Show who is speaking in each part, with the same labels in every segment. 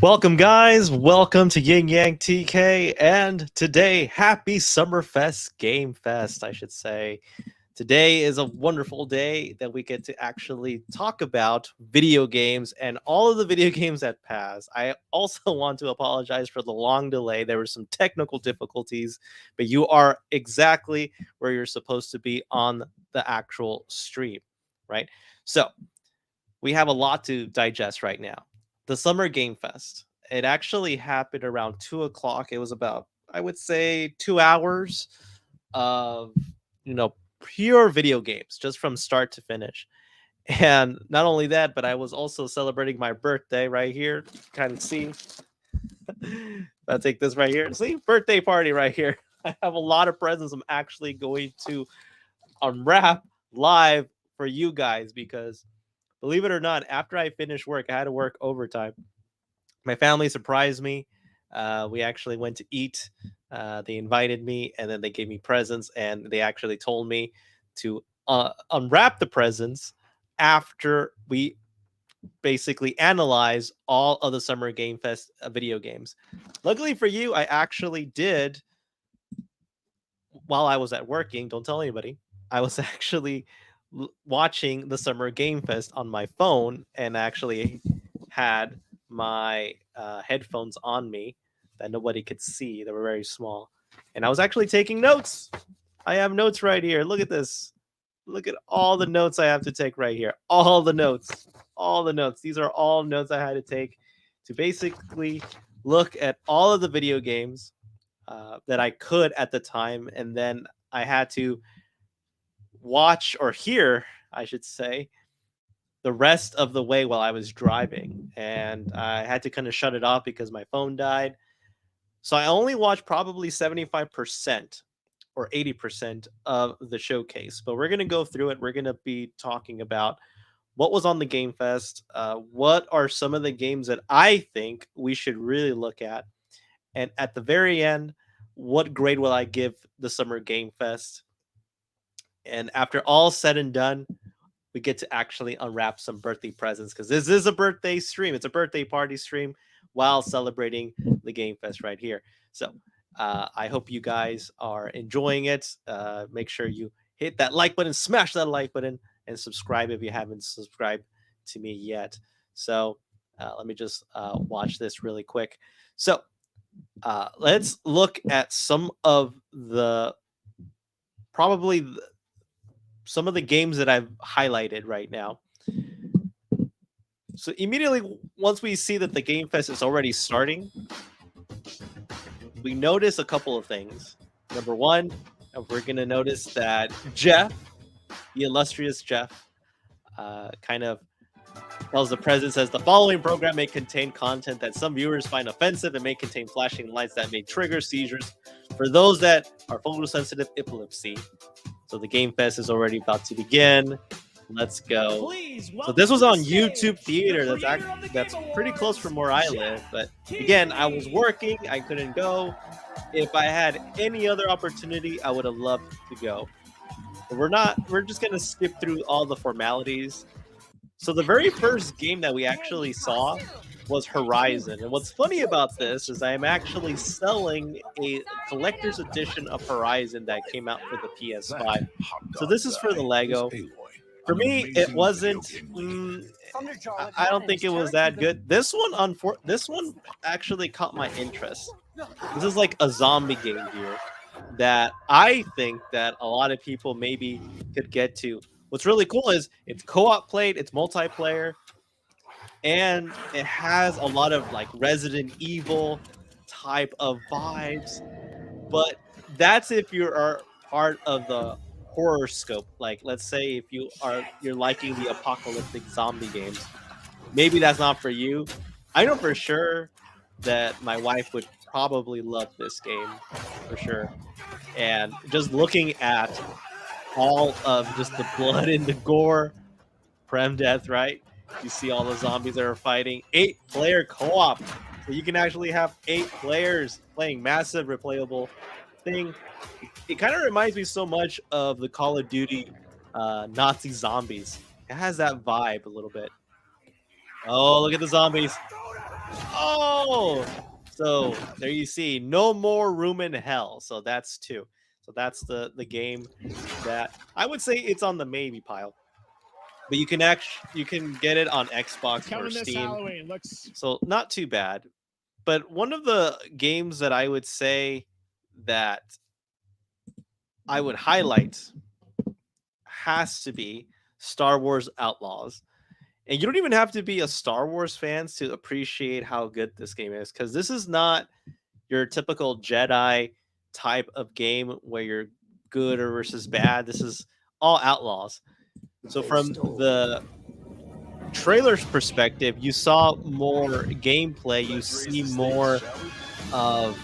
Speaker 1: Welcome, guys. Welcome to Yin Yang TK. And today, happy Summerfest Game Fest, I should say. Today is a wonderful day that we get to actually talk about video games and all of the video games that pass. I also want to apologize for the long delay. There were some technical difficulties, but you are exactly where you're supposed to be on the actual stream, right? So, we have a lot to digest right now. The Summer Game Fest. It actually happened around 2 o'clock. It was about, I would say, 2 hours of, pure video games, just from start to finish. And not only that, but I was also celebrating my birthday right here. Kind of see. I'll take this right here. See, birthday party right here. I have a lot of presents I'm actually going to unwrap live for you guys because believe it or not, after I finished work, I had to work overtime. My family surprised me. We actually went to eat. They invited me, and then they gave me presents, and they actually told me to unwrap the presents after we basically analyze all of the Summer Game Fest video games. Luckily for you, I actually did while I was at working. Don't tell anybody. I was actually watching the Summer Game Fest on my phone and actually had my headphones on me that nobody could see. They were very small. And I was actually taking notes. I have notes right here. Look at this. Look at all the notes I have to take right here. All the notes. All the notes. These are all notes I had to take to basically look at all of the video games that I could at the time. And then I had to watch or hear, I should say, the rest of the way while I was driving. And I had to kind of shut it off because my phone died. So I only watched probably 75% or 80% of the showcase. But we're going to go through it. We're going to be talking about what was on the Game Fest, what are some of the games that I think we should really look at. And at the very end, what grade will I give the Summer Game Fest? And after all said and done, we get to actually unwrap some birthday presents because this is a birthday stream. It's a birthday party stream while celebrating the Game Fest right here. So I hope you guys are enjoying it. Make sure you hit that like button, smash that like button, and subscribe if you haven't subscribed to me yet. So let me just watch this really quick. So let's look at some of the probably some of the games that I've highlighted right now. So immediately once we see that the Game Fest is already starting, we notice a couple of things. Number one, we're going to notice that Jeff, the illustrious Jeff, kind of tells the president, says the following program may contain content that some viewers find offensive and may contain flashing lights that may trigger seizures for those that are photosensitive epilepsy. So the Game Fest is already about to begin. Let's go. So this was on YouTube Theater. That's pretty close from where I live. But again, I was working. I couldn't go. If I had any other opportunity, I would have loved to go. But we're just going to skip through all the formalities. So the very first game that we actually saw was Horizon. And what's funny about this is I am actually selling a collector's edition of Horizon that came out for the PS5. So this is for the Lego. For me, it wasn't. I don't think it was that good. This one actually caught my interest. This is like a zombie game here that I think that a lot of people maybe could get to. What's really cool is it's co-op played, it's multiplayer, and it has a lot of like Resident Evil type of vibes. But that's if you're part of the horror scope. Like, let's say if you're liking the apocalyptic zombie games, maybe that's not for you. I know for sure that my wife would probably love this game for sure. And just looking at all of just the blood and the gore, Prem Death, right? You see all the zombies that are fighting. 8-player co-op. So you can actually have 8 players playing massive replayable thing. It kind of reminds me so much of the Call of Duty Nazi zombies. It has that vibe a little bit. Oh, look at the zombies. Oh, so there you see, no more room in hell. So that's two. So that's the game that I would say it's on the maybe pile. But you can get it on Xbox or
Speaker 2: Coming this
Speaker 1: Steam.
Speaker 2: Halloween, looks
Speaker 1: So not too bad. But one of the games that I would say that I would highlight has to be Star Wars Outlaws. And you don't even have to be a Star Wars fan to appreciate how good this game is, because this is not your typical Jedi type of game where you're good or versus bad. This is all Outlaws. So from the trailer's perspective, you saw more gameplay. You see more of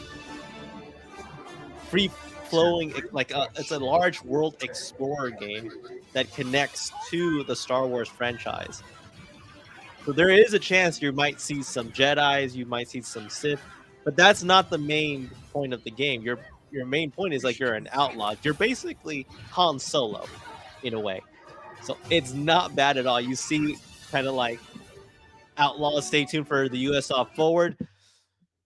Speaker 1: free flowing, like it's a large world explorer game that connects to the Star Wars franchise. So there is a chance you might see some Jedis, you might see some Sith, but that's not the main point of the game. Your main point is like you're an outlaw. You're basically Han Solo in a way. So it's not bad at all. You see kind of like Outlaws. Stay tuned for the US off forward.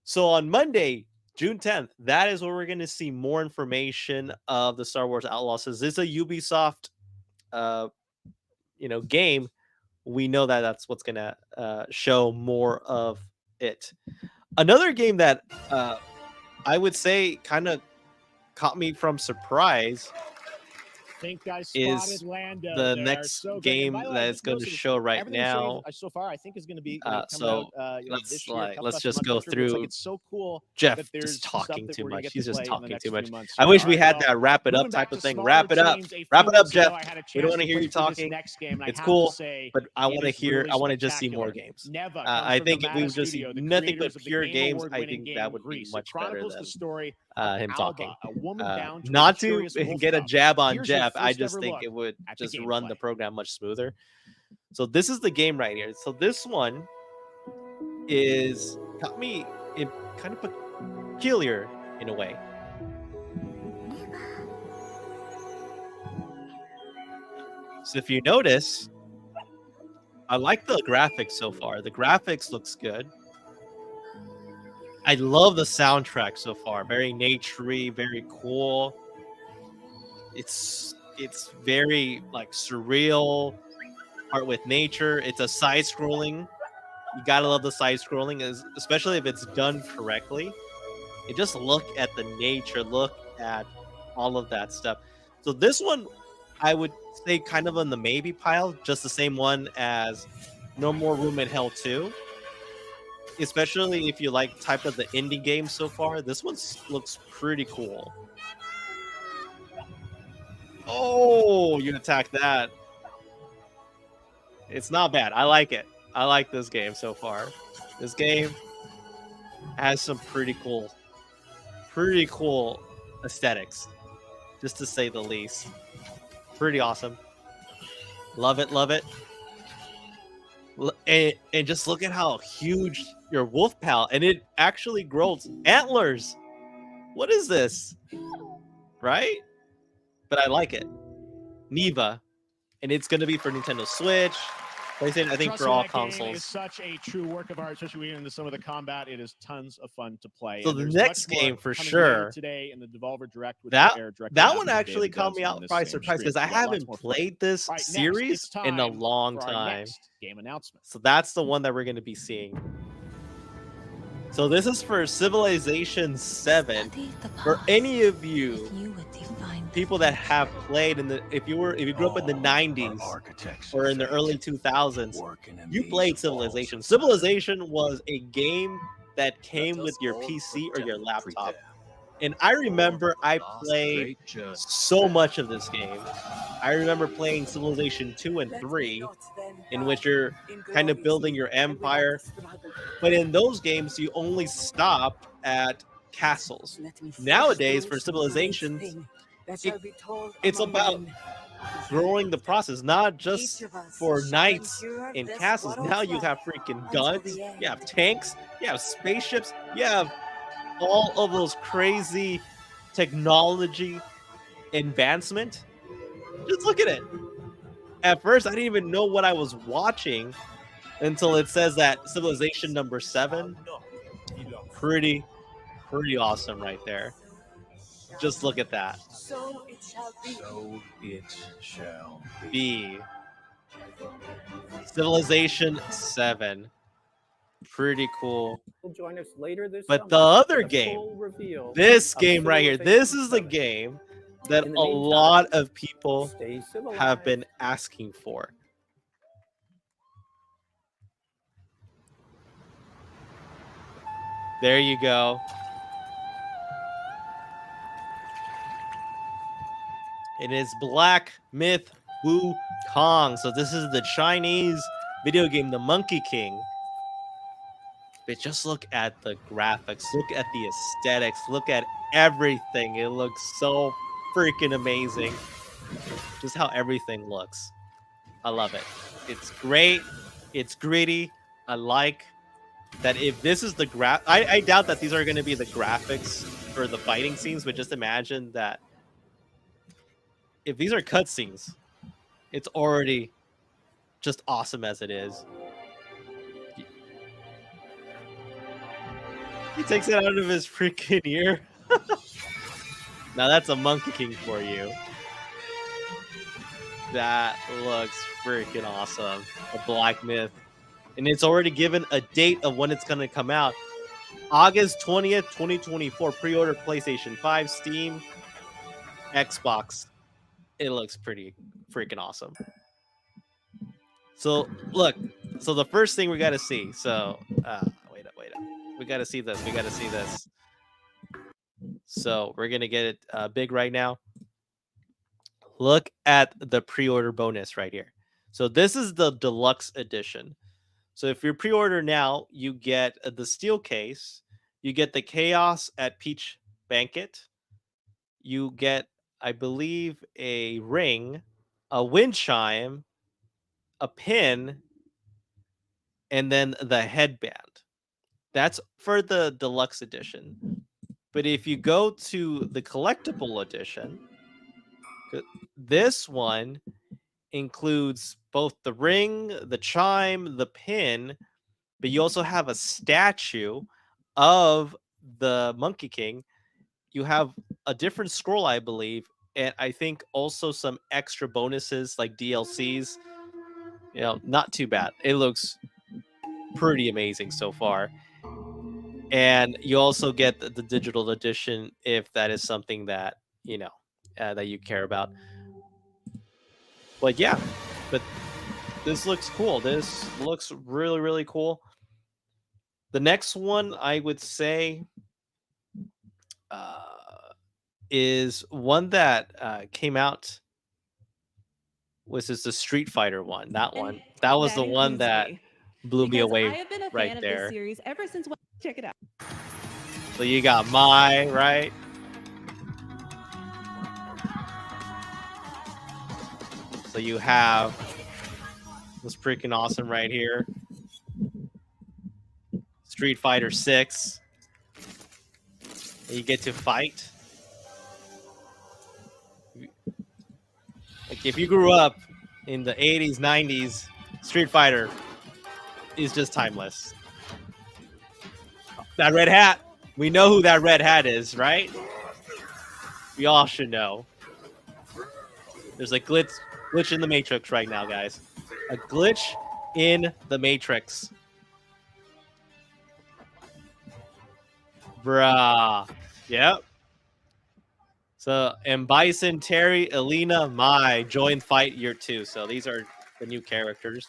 Speaker 1: So on Monday, June 10th, that is where we're going to see more information of the Star Wars Outlaws. This is a Ubisoft game. We know that that's what's going to show more of it. Another game that I would say kind of caught me from surprise
Speaker 2: think I
Speaker 1: is
Speaker 2: spotted Lando
Speaker 1: the
Speaker 2: there.
Speaker 1: next
Speaker 2: So good.
Speaker 1: game
Speaker 2: And by the way,
Speaker 1: that
Speaker 2: I
Speaker 1: is
Speaker 2: just
Speaker 1: going to
Speaker 2: noticed
Speaker 1: show right
Speaker 2: everything we're seeing
Speaker 1: now.
Speaker 2: so far, I think is going to be
Speaker 1: So
Speaker 2: coming out this year.
Speaker 1: let's just
Speaker 2: Much
Speaker 1: go
Speaker 2: Much River. It's
Speaker 1: through.
Speaker 2: like it's so cool
Speaker 1: Jeff
Speaker 2: that there's
Speaker 1: just talking
Speaker 2: stuff that
Speaker 1: too
Speaker 2: we're gonna
Speaker 1: much.
Speaker 2: get
Speaker 1: He's
Speaker 2: to
Speaker 1: just
Speaker 2: play in the
Speaker 1: talking
Speaker 2: next
Speaker 1: too
Speaker 2: few
Speaker 1: much.
Speaker 2: months.
Speaker 1: I wish we
Speaker 2: All
Speaker 1: had
Speaker 2: right,
Speaker 1: that wrap it up
Speaker 2: moving
Speaker 1: type
Speaker 2: back
Speaker 1: of
Speaker 2: to
Speaker 1: thing.
Speaker 2: smaller
Speaker 1: Wrap it up.
Speaker 2: teams, a
Speaker 1: Wrap
Speaker 2: few
Speaker 1: it up,
Speaker 2: weeks ago,
Speaker 1: Jeff.
Speaker 2: I had a
Speaker 1: We don't
Speaker 2: chance
Speaker 1: want to
Speaker 2: to
Speaker 1: hear
Speaker 2: play
Speaker 1: you
Speaker 2: through this
Speaker 1: talking.
Speaker 2: next game, and
Speaker 1: It's
Speaker 2: I have
Speaker 1: cool,
Speaker 2: to say,
Speaker 1: but I
Speaker 2: it
Speaker 1: want to
Speaker 2: is
Speaker 1: hear.
Speaker 2: really
Speaker 1: I want to just see more
Speaker 2: spectacular.
Speaker 1: games.
Speaker 2: Neva comes
Speaker 1: I
Speaker 2: from
Speaker 1: think
Speaker 2: the
Speaker 1: if we
Speaker 2: Mana
Speaker 1: would just see
Speaker 2: Studio, the
Speaker 1: nothing
Speaker 2: creators
Speaker 1: but
Speaker 2: of the
Speaker 1: pure
Speaker 2: Game
Speaker 1: games, I
Speaker 2: Award-winning
Speaker 1: think
Speaker 2: game
Speaker 1: that would be
Speaker 2: Grease. It
Speaker 1: much better
Speaker 2: chronicles
Speaker 1: than
Speaker 2: the story
Speaker 1: him
Speaker 2: of
Speaker 1: talking.
Speaker 2: Alba, a woman bound to a
Speaker 1: Not to
Speaker 2: curious wolf
Speaker 1: get a
Speaker 2: cub.
Speaker 1: jab on
Speaker 2: Here's your
Speaker 1: Jeff, I
Speaker 2: first
Speaker 1: just
Speaker 2: ever
Speaker 1: think
Speaker 2: look
Speaker 1: it would
Speaker 2: at the
Speaker 1: just run the
Speaker 2: gameplay.
Speaker 1: program much smoother. So this is the game right here. So this one is got me in kind of peculiar in a way. So if you notice, I like the graphics so far. The graphics looks good. I love the soundtrack so far. Very naturey, very cool. It's very like surreal, part with nature. It's a side scrolling. You gotta love the side scrolling, especially if it's done correctly. You just look at the nature, look at all of that stuff. So this one, I would say kind of on the maybe pile, just the same one as No More Room in Hell 2. Especially if you like type of the indie games so far, this one looks pretty cool. Oh, you attack that. It's not bad. I like it. I like this game so far. This game has some pretty cool aesthetics, just to say the least. Pretty awesome. Love it, love it. And just look at how huge your wolf pal, and it actually grows antlers. What is this? Right? But I like it. Neva, and it's going to be for Nintendo Switch, PlayStation, I think for all consoles.
Speaker 2: It's such a true work of art, especially when you get into some of the combat. It is tons of fun to play.
Speaker 1: So the next game for sure
Speaker 2: today in the Devolver Direct,
Speaker 1: that one actually caught me out by surprise because I haven't played this series in a long time.
Speaker 2: Game announcement.
Speaker 1: So that's the one that we're going to be seeing. So this is for Civilization 7. For any of you people that have played if you grew up in the 90s or in the early 2000s, you played Civilization. Civilization was a game that came with your PC or your laptop. And I remember I played so much of this game. I remember playing Civilization 2 and 3, in which you're kind of building your empire. But in those games, you only stop at castles. Nowadays, for Civilization, it's about growing the process, not just for knights in castles. Now you have freaking guns, you have tanks, you have spaceships, you have all of those crazy technology advancement. Just look at it. At first, I didn't even know what I was watching, until it says that civilization number 7. Pretty awesome right there. Just look at that.
Speaker 3: So it shall be.
Speaker 4: So it shall
Speaker 1: B. Civilization 7. Pretty cool.
Speaker 3: Will join us later this
Speaker 1: But
Speaker 3: summer
Speaker 1: the other
Speaker 3: for the
Speaker 1: game,
Speaker 3: full reveal
Speaker 1: this
Speaker 3: of
Speaker 1: game right here, this
Speaker 3: Civilization
Speaker 1: is the
Speaker 3: 7.
Speaker 1: game that
Speaker 3: In
Speaker 1: a
Speaker 3: the meantime,
Speaker 1: lot of people
Speaker 3: Stay civilized.
Speaker 1: have been asking for. There you go. It is Black Myth Wukong. So this is the Chinese video game, the Monkey King. But just look at the graphics, look at the aesthetics, look at everything. It looks so freaking amazing. Just how everything looks. I love it. It's great. It's gritty. I like that if this is the I doubt that these are going to be the graphics for the fighting scenes, but just imagine that if these are cutscenes, it's already just awesome as it is. He takes it out of his freaking ear. Now that's a Monkey King for you. That looks freaking awesome. A Black Myth. And it's already given a date of when it's going to come out. August 20th, 2024. Pre-order PlayStation 5, Steam, Xbox. It looks pretty freaking awesome. So, look. So the first thing we got to see. So, wait up. We got to see this. We got to see this. So we're going to get it big right now. Look at the pre-order bonus right here. So this is the deluxe edition. So if you pre-order now, you get the steel case, you get the Chaos at Peach Banquet, you get, I believe, a ring, a wind chime, a pin, and then the headband. That's for the deluxe edition. But if you go to the collectible edition, this one includes both the ring, the chime, the pin, but you also have a statue of the Monkey King. You have a different scroll, I believe, and I think also some extra bonuses like DLCs. You know, not too bad. It looks pretty amazing so far. And you also get the digital edition if that is something that, you know, that you care about. But yeah, but this looks cool. This looks really, really cool. The next one I would say is one that came out, was this the Street Fighter one. That one. That was the one that blew me away
Speaker 5: I have been a fan
Speaker 1: right
Speaker 5: of
Speaker 1: there.
Speaker 5: this series ever since. Check it out.
Speaker 1: So you got Mai, right? So you have this freaking awesome right here. Street Fighter 6. You get to fight. Like if you grew up in the 80s, 90s, Street Fighter is just timeless. That red hat. We know who that red hat is, right? We all should know. There's a glitch in the Matrix right now, guys. A glitch in the Matrix. Bruh. Yep. So, and Bison, Terry, Alina, Mai joined Fight Year 2. So these are the new characters.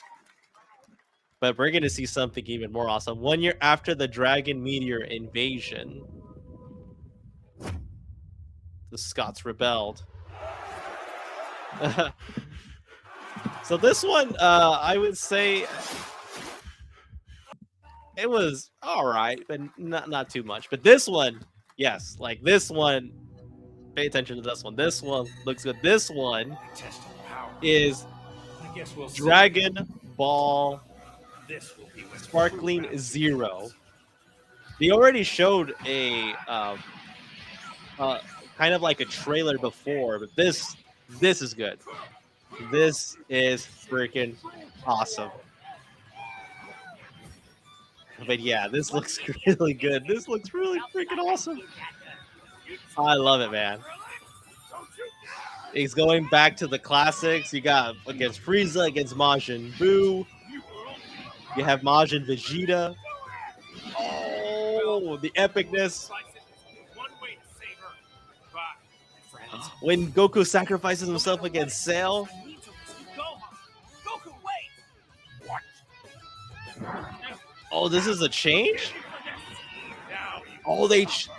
Speaker 1: But we're going to see something even more awesome. 1 year after the Dragon Meteor invasion, the Scots rebelled. So this one, I would say it was all right, but not too much. But this one, yes, like this one, pay attention to this one. This one looks good. This one is Dragon Ball Sparkling Zero. They already showed a kind of like a trailer before, but this is good. This is freaking awesome. But yeah, this looks really good. This looks really freaking awesome. I love it, man. He's going back to the classics. You got against Frieza, against Majin Buu. You have Majin Vegeta. Oh, the epicness. When Goku sacrifices himself against Cell. Oh, this is a change? Oh,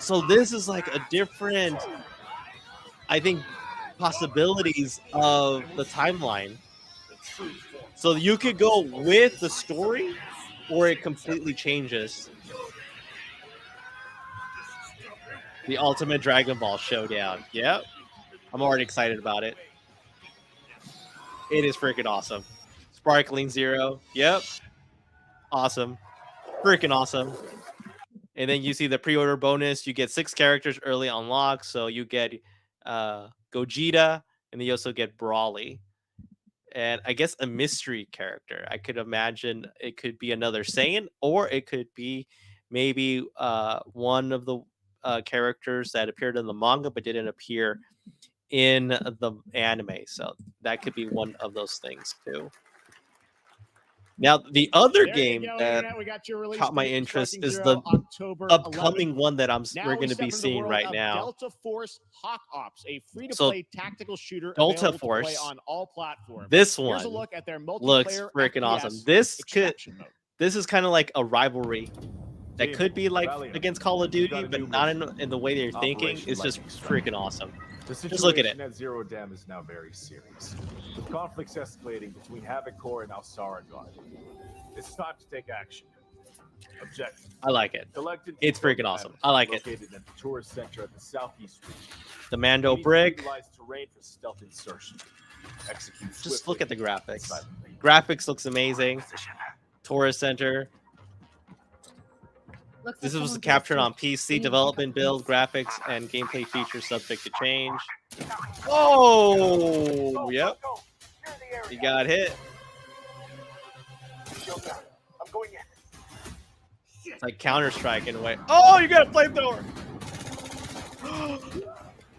Speaker 1: so this is like a different, I think, possibilities of the timeline. So you could go with the story, or it completely changes. The Ultimate Dragon Ball Showdown. Yep. I'm already excited about it. It is freaking awesome. Sparkling Zero. Yep. Awesome. Freaking awesome. And then you see the pre-order bonus. You get 6 characters early unlocked. So you get Gogeta, and then you also get Brawly. And I guess a mystery character. I could imagine it could be another Saiyan, or it could be maybe one of the characters that appeared in the manga but didn't appear in the anime. So that could be one of those things too. Now, the other game that caught my interest is the upcoming one that we're going to be seeing right now.
Speaker 2: Delta Force Hawk Ops, a free-to-play tactical shooter
Speaker 1: Delta
Speaker 2: available
Speaker 1: Force,
Speaker 2: to play on all platforms.
Speaker 1: This
Speaker 2: Here's a
Speaker 1: one
Speaker 2: look at their
Speaker 1: looks
Speaker 2: multiplayer
Speaker 1: freaking
Speaker 2: FPS
Speaker 1: awesome. This
Speaker 2: extraction mode.
Speaker 1: is kind of like a rivalry that could be like against Call of Duty, but not in the way they're thinking. It's just freaking awesome.
Speaker 6: The
Speaker 1: Just look at it.
Speaker 6: situation at Zero Dam is now very serious, with conflicts escalating between Havoc Corps and Alsara Guard. It's time to take action. Objective.
Speaker 1: I like it.
Speaker 6: Selected
Speaker 1: It's freaking awesome. I like it.
Speaker 6: located at the tourist center at the southeast region.
Speaker 1: The Mando
Speaker 6: We need to
Speaker 1: brick.
Speaker 6: utilize terrain for stealth insertion. Execute
Speaker 1: Just look
Speaker 6: swiftly
Speaker 1: at the graphics.
Speaker 6: and silently.
Speaker 1: Graphics looks amazing. Tourist Center.
Speaker 5: Looks
Speaker 1: This
Speaker 5: like
Speaker 1: was
Speaker 5: someone
Speaker 1: captured
Speaker 5: posted
Speaker 1: on PC.
Speaker 5: any
Speaker 1: Development
Speaker 5: makeup
Speaker 1: build,
Speaker 5: piece.
Speaker 1: graphics, and gameplay features subject to change. Oh, yep. You got hit.
Speaker 6: I'm going in.
Speaker 1: It's like Counter-Strike in a way. Oh, you got a flamethrower.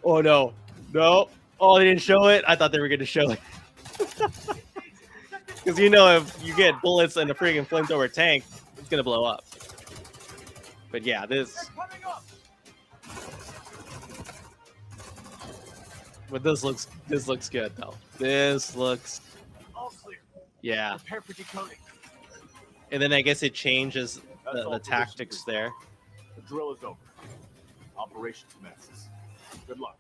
Speaker 1: Oh, no. No. Oh, they didn't show it? I thought they were going to show it. Because you know if you get bullets in a freaking flamethrower tank, it's going to blow up. But yeah, this... But this looks good, though. This looks...
Speaker 6: All clear.
Speaker 1: Yeah.
Speaker 6: Prepare for decoding.
Speaker 1: And then I guess it changes
Speaker 6: That's all
Speaker 1: the
Speaker 6: position
Speaker 1: tactics
Speaker 6: two.
Speaker 1: there.
Speaker 6: The drill is over. Operation commences. Good luck.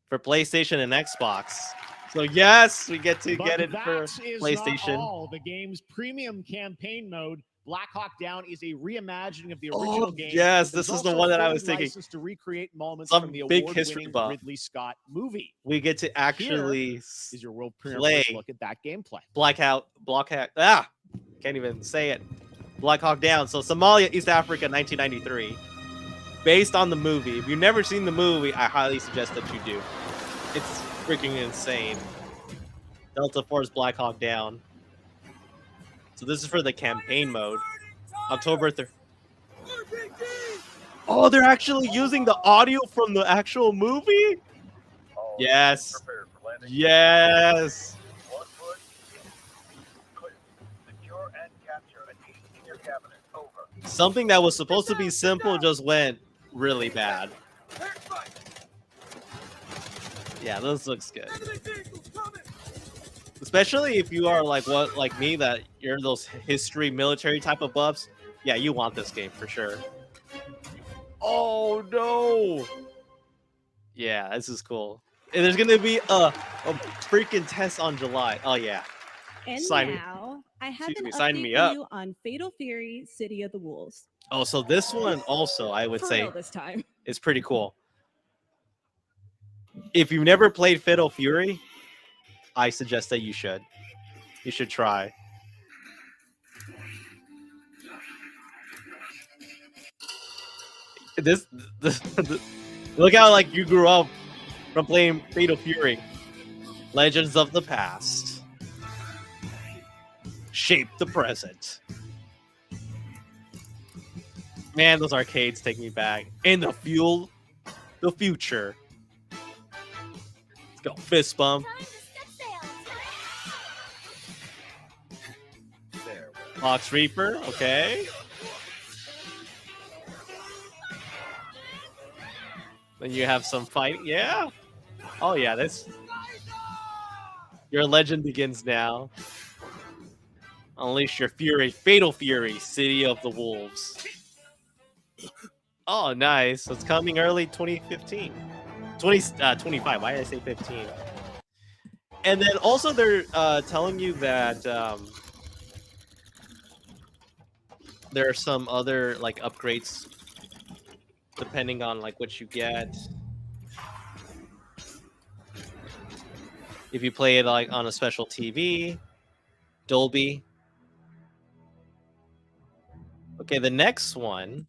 Speaker 1: For PlayStation and Xbox. So yes, we get to
Speaker 2: But
Speaker 1: get it
Speaker 2: that
Speaker 1: for
Speaker 2: is
Speaker 1: PlayStation.
Speaker 2: Not all. The game's premium campaign mode, Black Hawk Down, is a reimagining of the
Speaker 1: Oh,
Speaker 2: original game.
Speaker 1: yes,
Speaker 2: There's
Speaker 1: this is the
Speaker 2: also
Speaker 1: one that I
Speaker 2: fully
Speaker 1: was thinking.
Speaker 2: licensed to recreate moments
Speaker 1: Some
Speaker 2: from the
Speaker 1: big history
Speaker 2: award-winning
Speaker 1: buff.
Speaker 2: Ridley Scott movie.
Speaker 1: We get to actually
Speaker 2: Is your world premiere
Speaker 1: play
Speaker 2: first look at that gameplay?
Speaker 1: can't even say it. Black Hawk Down. So Somalia, East Africa, 1993. Based on the movie. If you've never seen the movie, I highly suggest that you do. It's freaking insane. Delta Force Black Hawk Down. So this is for the campaign mode. October 3rd. Oh, they're actually using the audio from the actual movie? Yes. Yes. Something that was supposed to be simple just went really bad. Yeah, this looks good. Especially if you are like me, that you're those history military type of buffs. Yeah, you want this game for sure. Oh no. Yeah, this is cool. And there's gonna be a freaking test on July. Oh yeah.
Speaker 5: And
Speaker 1: Sign me-
Speaker 5: now I have
Speaker 1: excuse
Speaker 5: an
Speaker 1: me, sign
Speaker 5: update
Speaker 1: me
Speaker 5: for
Speaker 1: up.
Speaker 5: you on Fatal Fury: City of the Wolves.
Speaker 1: Oh, so this one also I would
Speaker 5: For
Speaker 1: say
Speaker 5: real this time.
Speaker 1: is pretty cool. If you've never played Fatal Fury, I suggest that you should. You should try. This look how like you grew up from playing Fatal Fury. Legends of the past shape the present. Man, those arcades take me back. And the future. Let's go, fist bump. Fox Reaper, okay. Then you have some fight, yeah. Oh yeah, this. Your legend begins now. Unleash your fury, fatal fury, City of the Wolves. Oh, nice. So it's coming early 2015. 25. Why did I say 15? And then also they're telling you that there are some other like upgrades depending on like what you get. If you play it like on a special TV, Dolby. Okay, the next one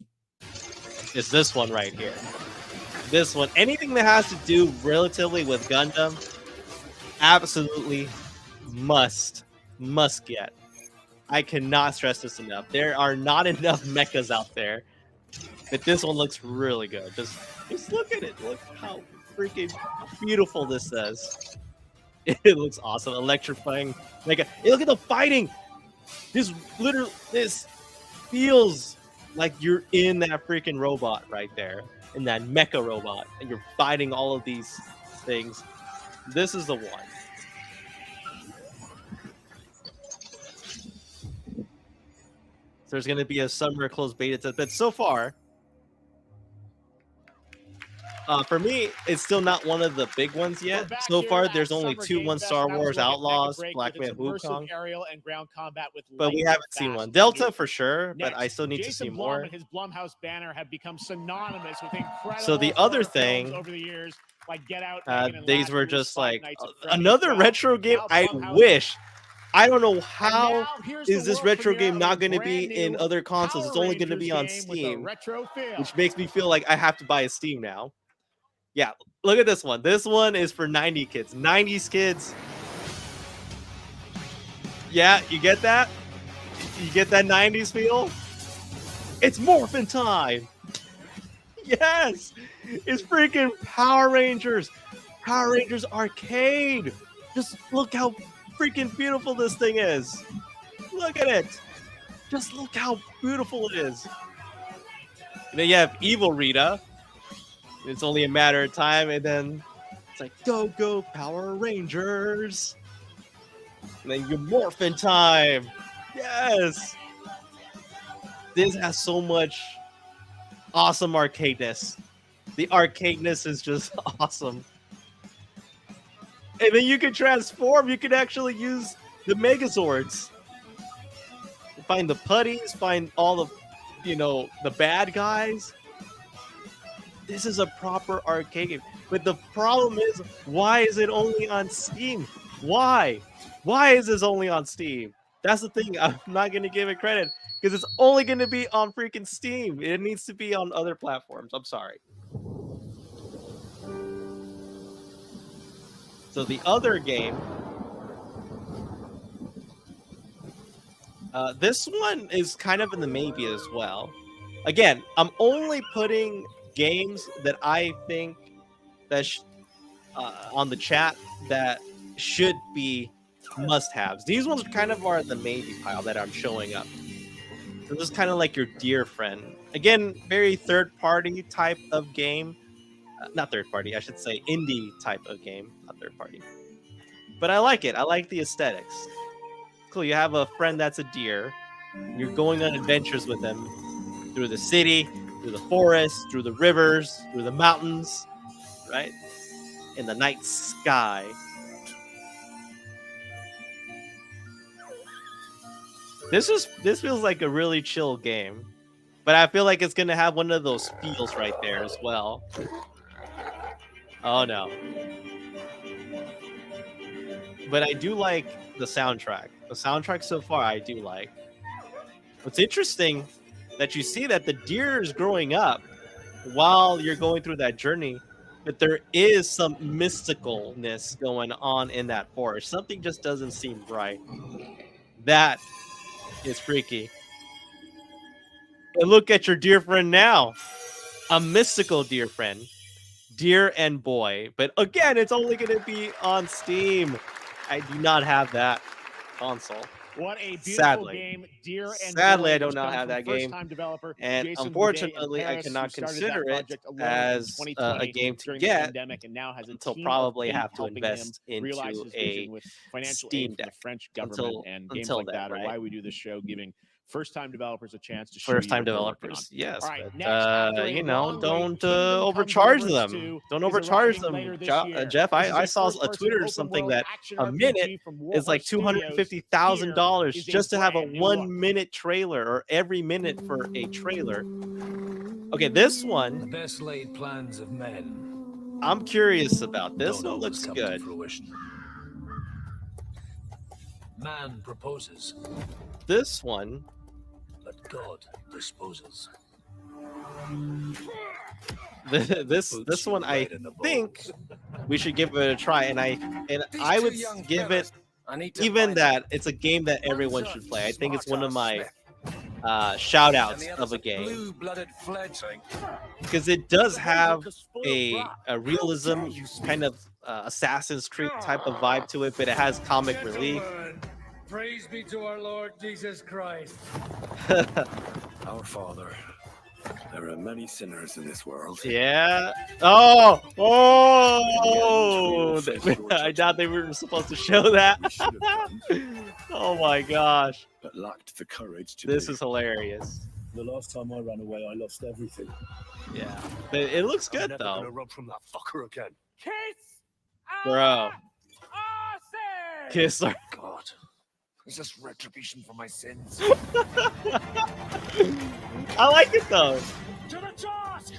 Speaker 1: is this one right here. This one, anything that has to do relatively with Gundam, absolutely must get. I cannot stress this enough. There are not enough mechas out there, but this one looks really good. Just look at it. Look how freaking beautiful this is. It looks awesome, electrifying. Look at the fighting. This feels like you're in that freaking robot right there, in that mecha robot, and you're fighting all of these things. This is the one. So there's going to be a summer closed beta test, but so far, for me, it's still not one of the big ones yet. So far, there's only one Star Wars Outlaws, Black Man Wukong.
Speaker 2: Aerial and ground combat with
Speaker 1: But we
Speaker 2: lightning
Speaker 1: haven't seen
Speaker 2: fast
Speaker 1: one. Delta
Speaker 2: maneuvers.
Speaker 1: for sure, but
Speaker 2: Next,
Speaker 1: I still need to
Speaker 2: Jason
Speaker 1: see
Speaker 2: Blum
Speaker 1: more.
Speaker 2: and his Blumhouse banner have become synonymous with incredible
Speaker 1: So the other
Speaker 2: horror films
Speaker 1: thing,
Speaker 2: over the years, like Get Out, Megan and
Speaker 1: these
Speaker 2: Last
Speaker 1: were
Speaker 2: Year's
Speaker 1: just
Speaker 2: Five
Speaker 1: like
Speaker 2: Nights at Freddy's.
Speaker 1: another
Speaker 2: Well,
Speaker 1: retro game.
Speaker 2: now
Speaker 1: I
Speaker 2: Blumhouse-
Speaker 1: wish. I don't know
Speaker 2: And
Speaker 1: how
Speaker 2: now here's the
Speaker 1: is this
Speaker 2: world
Speaker 1: retro
Speaker 2: premiere
Speaker 1: game
Speaker 2: of
Speaker 1: not
Speaker 2: a
Speaker 1: going to be
Speaker 2: brand
Speaker 1: in
Speaker 2: new
Speaker 1: other consoles. It's
Speaker 2: Power
Speaker 1: only going to
Speaker 2: Rangers
Speaker 1: be on
Speaker 2: game with a
Speaker 1: Steam,
Speaker 2: retro feel.
Speaker 1: which makes me feel like I have to buy a Steam now. Yeah, look at this one. This one is for 90 kids. 90s kids. Yeah, you get that? You get that 90s feel? It's Morphin time! Yes! It's freaking Power Rangers! Power Rangers Arcade! Just look how freaking beautiful this thing is! Look at it! Just look how beautiful it is! And then you have Evil Rita. It's only a matter of time, and then it's like, go, Power Rangers! And then you Morphin time! Yes! This has so much awesome arcadeness. The arcadeness is just awesome. And then you can transform. You can actually use the Megazords. Find the putties, find all the, the bad guys. This is a proper arcade game. But the problem is, why is it only on Steam? Why? Why is this only on Steam? That's the thing. I'm not going to give it credit because it's only going to be on freaking Steam. It needs to be on other platforms. I'm sorry. So the other game, this one is kind of in the maybe as well. Again, I'm only putting games that I think that on the chat that should be must-haves. These ones kind of are the maybe pile that I'm showing up. This is kind of like your dear friend. Again, very third-party type of game. Not third-party, I should say indie type of game, not third-party. But I like it. I like the aesthetics. Cool, you have a friend that's a deer. You're going on adventures with him through the city, through the forest, through the rivers, through the mountains, right? In the night sky. This feels like a really chill game, but I feel like it's gonna have one of those feels right there as well. Oh no! But I do like the soundtrack. The soundtrack so far I do like. What's interesting that you see that the deer is growing up while you're going through that journey, but there is some mysticalness going on in that forest. Something just doesn't seem right. That is freaky. And look at your dear friend now. A mystical dear friend. Dear and Boy. But again, it's only going to be on Steam. I do not have that console.
Speaker 2: What a beautiful
Speaker 1: Sadly.
Speaker 2: game, Dear and
Speaker 1: Sadly,
Speaker 2: Boy,
Speaker 1: I do
Speaker 2: which
Speaker 1: not
Speaker 2: comes
Speaker 1: have
Speaker 2: from
Speaker 1: that game.
Speaker 2: first-time developer
Speaker 1: And
Speaker 2: Jason
Speaker 1: unfortunately,
Speaker 2: Boudet in
Speaker 1: I
Speaker 2: Paris,
Speaker 1: cannot
Speaker 2: who started
Speaker 1: consider
Speaker 2: that
Speaker 1: it
Speaker 2: project alone in
Speaker 1: as a
Speaker 2: 2020
Speaker 1: game to
Speaker 2: during the
Speaker 1: get
Speaker 2: pandemic, and now has a
Speaker 1: until
Speaker 2: team
Speaker 1: probably
Speaker 2: of 8
Speaker 1: have to
Speaker 2: helping
Speaker 1: invest
Speaker 2: him realize
Speaker 1: into
Speaker 2: his
Speaker 1: a
Speaker 2: vision with financial
Speaker 1: Steam
Speaker 2: aid from the
Speaker 1: Deck
Speaker 2: French government and games
Speaker 1: until
Speaker 2: like
Speaker 1: then,
Speaker 2: that are
Speaker 1: right?
Speaker 2: why we do this show, giving first-time developers a chance to show
Speaker 1: First time
Speaker 2: you what they're working on.
Speaker 1: developers, yes,
Speaker 2: All right,
Speaker 1: but
Speaker 2: next, after a
Speaker 1: you know,
Speaker 2: long wait,
Speaker 1: don't
Speaker 2: Kingdom Come
Speaker 1: overcharge
Speaker 2: Deliverance
Speaker 1: them.
Speaker 2: 2
Speaker 1: Don't
Speaker 2: is
Speaker 1: overcharge
Speaker 2: arriving later
Speaker 1: them,
Speaker 2: this year.
Speaker 1: Jeff.
Speaker 2: This is
Speaker 1: I
Speaker 2: a
Speaker 1: saw a
Speaker 2: first-person
Speaker 1: Twitter or
Speaker 2: open
Speaker 1: something
Speaker 2: world
Speaker 1: that
Speaker 2: action
Speaker 1: a minute
Speaker 2: RPG from
Speaker 1: is like
Speaker 2: Warhorse Studios.
Speaker 1: $250,000
Speaker 2: Here is a
Speaker 1: just to have a
Speaker 2: brand new look.
Speaker 1: 1 minute trailer, or every minute for a trailer. Okay, this
Speaker 4: The
Speaker 1: one
Speaker 4: best laid plans of men.
Speaker 1: I'm curious about. This
Speaker 4: don't
Speaker 1: one
Speaker 4: always
Speaker 1: looks
Speaker 4: come
Speaker 1: good.
Speaker 4: To fruition. Man proposes,
Speaker 1: This one,
Speaker 4: but God disposes.
Speaker 1: this one I think we should give it a try, and I would give it even that it's a game that everyone should play. I think it's one of my shout outs of a game
Speaker 4: Blue-blooded fledgling.
Speaker 1: because it does have a realism kind of Assassin's Creed type of vibe to it, but it has comic relief.
Speaker 4: Praise be to our Lord Jesus Christ. Our Father, there are many sinners in this world.
Speaker 1: Yeah. I doubt they were supposed to show that.
Speaker 4: We should have done,
Speaker 1: Oh my gosh,
Speaker 4: but lacked the courage to.
Speaker 1: this is hilarious.
Speaker 7: The last time I ran away, I lost everything.
Speaker 1: Yeah, but it looks
Speaker 4: I'm
Speaker 1: good
Speaker 4: never
Speaker 1: though,
Speaker 4: gonna run from that fucker again.
Speaker 1: bro. Kiss her.
Speaker 4: God, is this retribution for my sins?
Speaker 1: I like it though.
Speaker 2: To the charge!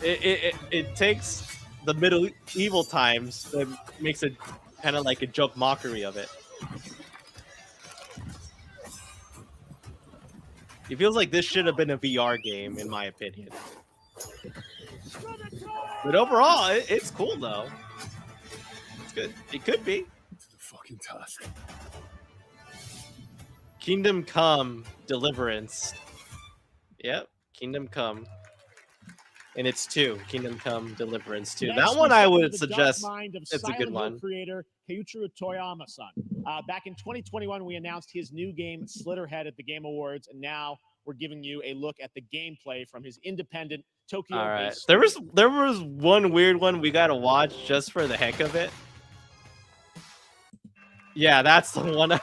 Speaker 1: It takes the medieval times and makes it kind of like a joke mockery of it. It feels like this should have been a VR game, in my opinion. But overall, it's cool though. It's good. It could be.
Speaker 7: To the fucking task.
Speaker 1: Kingdom Come Deliverance. Yep, Kingdom Come. And it's 2. Kingdom Come Deliverance 2.
Speaker 2: Next,
Speaker 1: That
Speaker 2: we
Speaker 1: one I
Speaker 2: step
Speaker 1: would
Speaker 2: into the dark
Speaker 1: suggest
Speaker 2: mind of
Speaker 1: it's a
Speaker 2: Silent
Speaker 1: good
Speaker 2: Hill
Speaker 1: one.
Speaker 2: creator Keiichiro Toyama-san. Back in 2021, we announced his new game Slitterhead at the Game Awards, and now we're giving you a look at the gameplay from his independent Tokyo.
Speaker 1: All right. There was one weird one we gotta watch just for the heck of it. Yeah, that's the one. I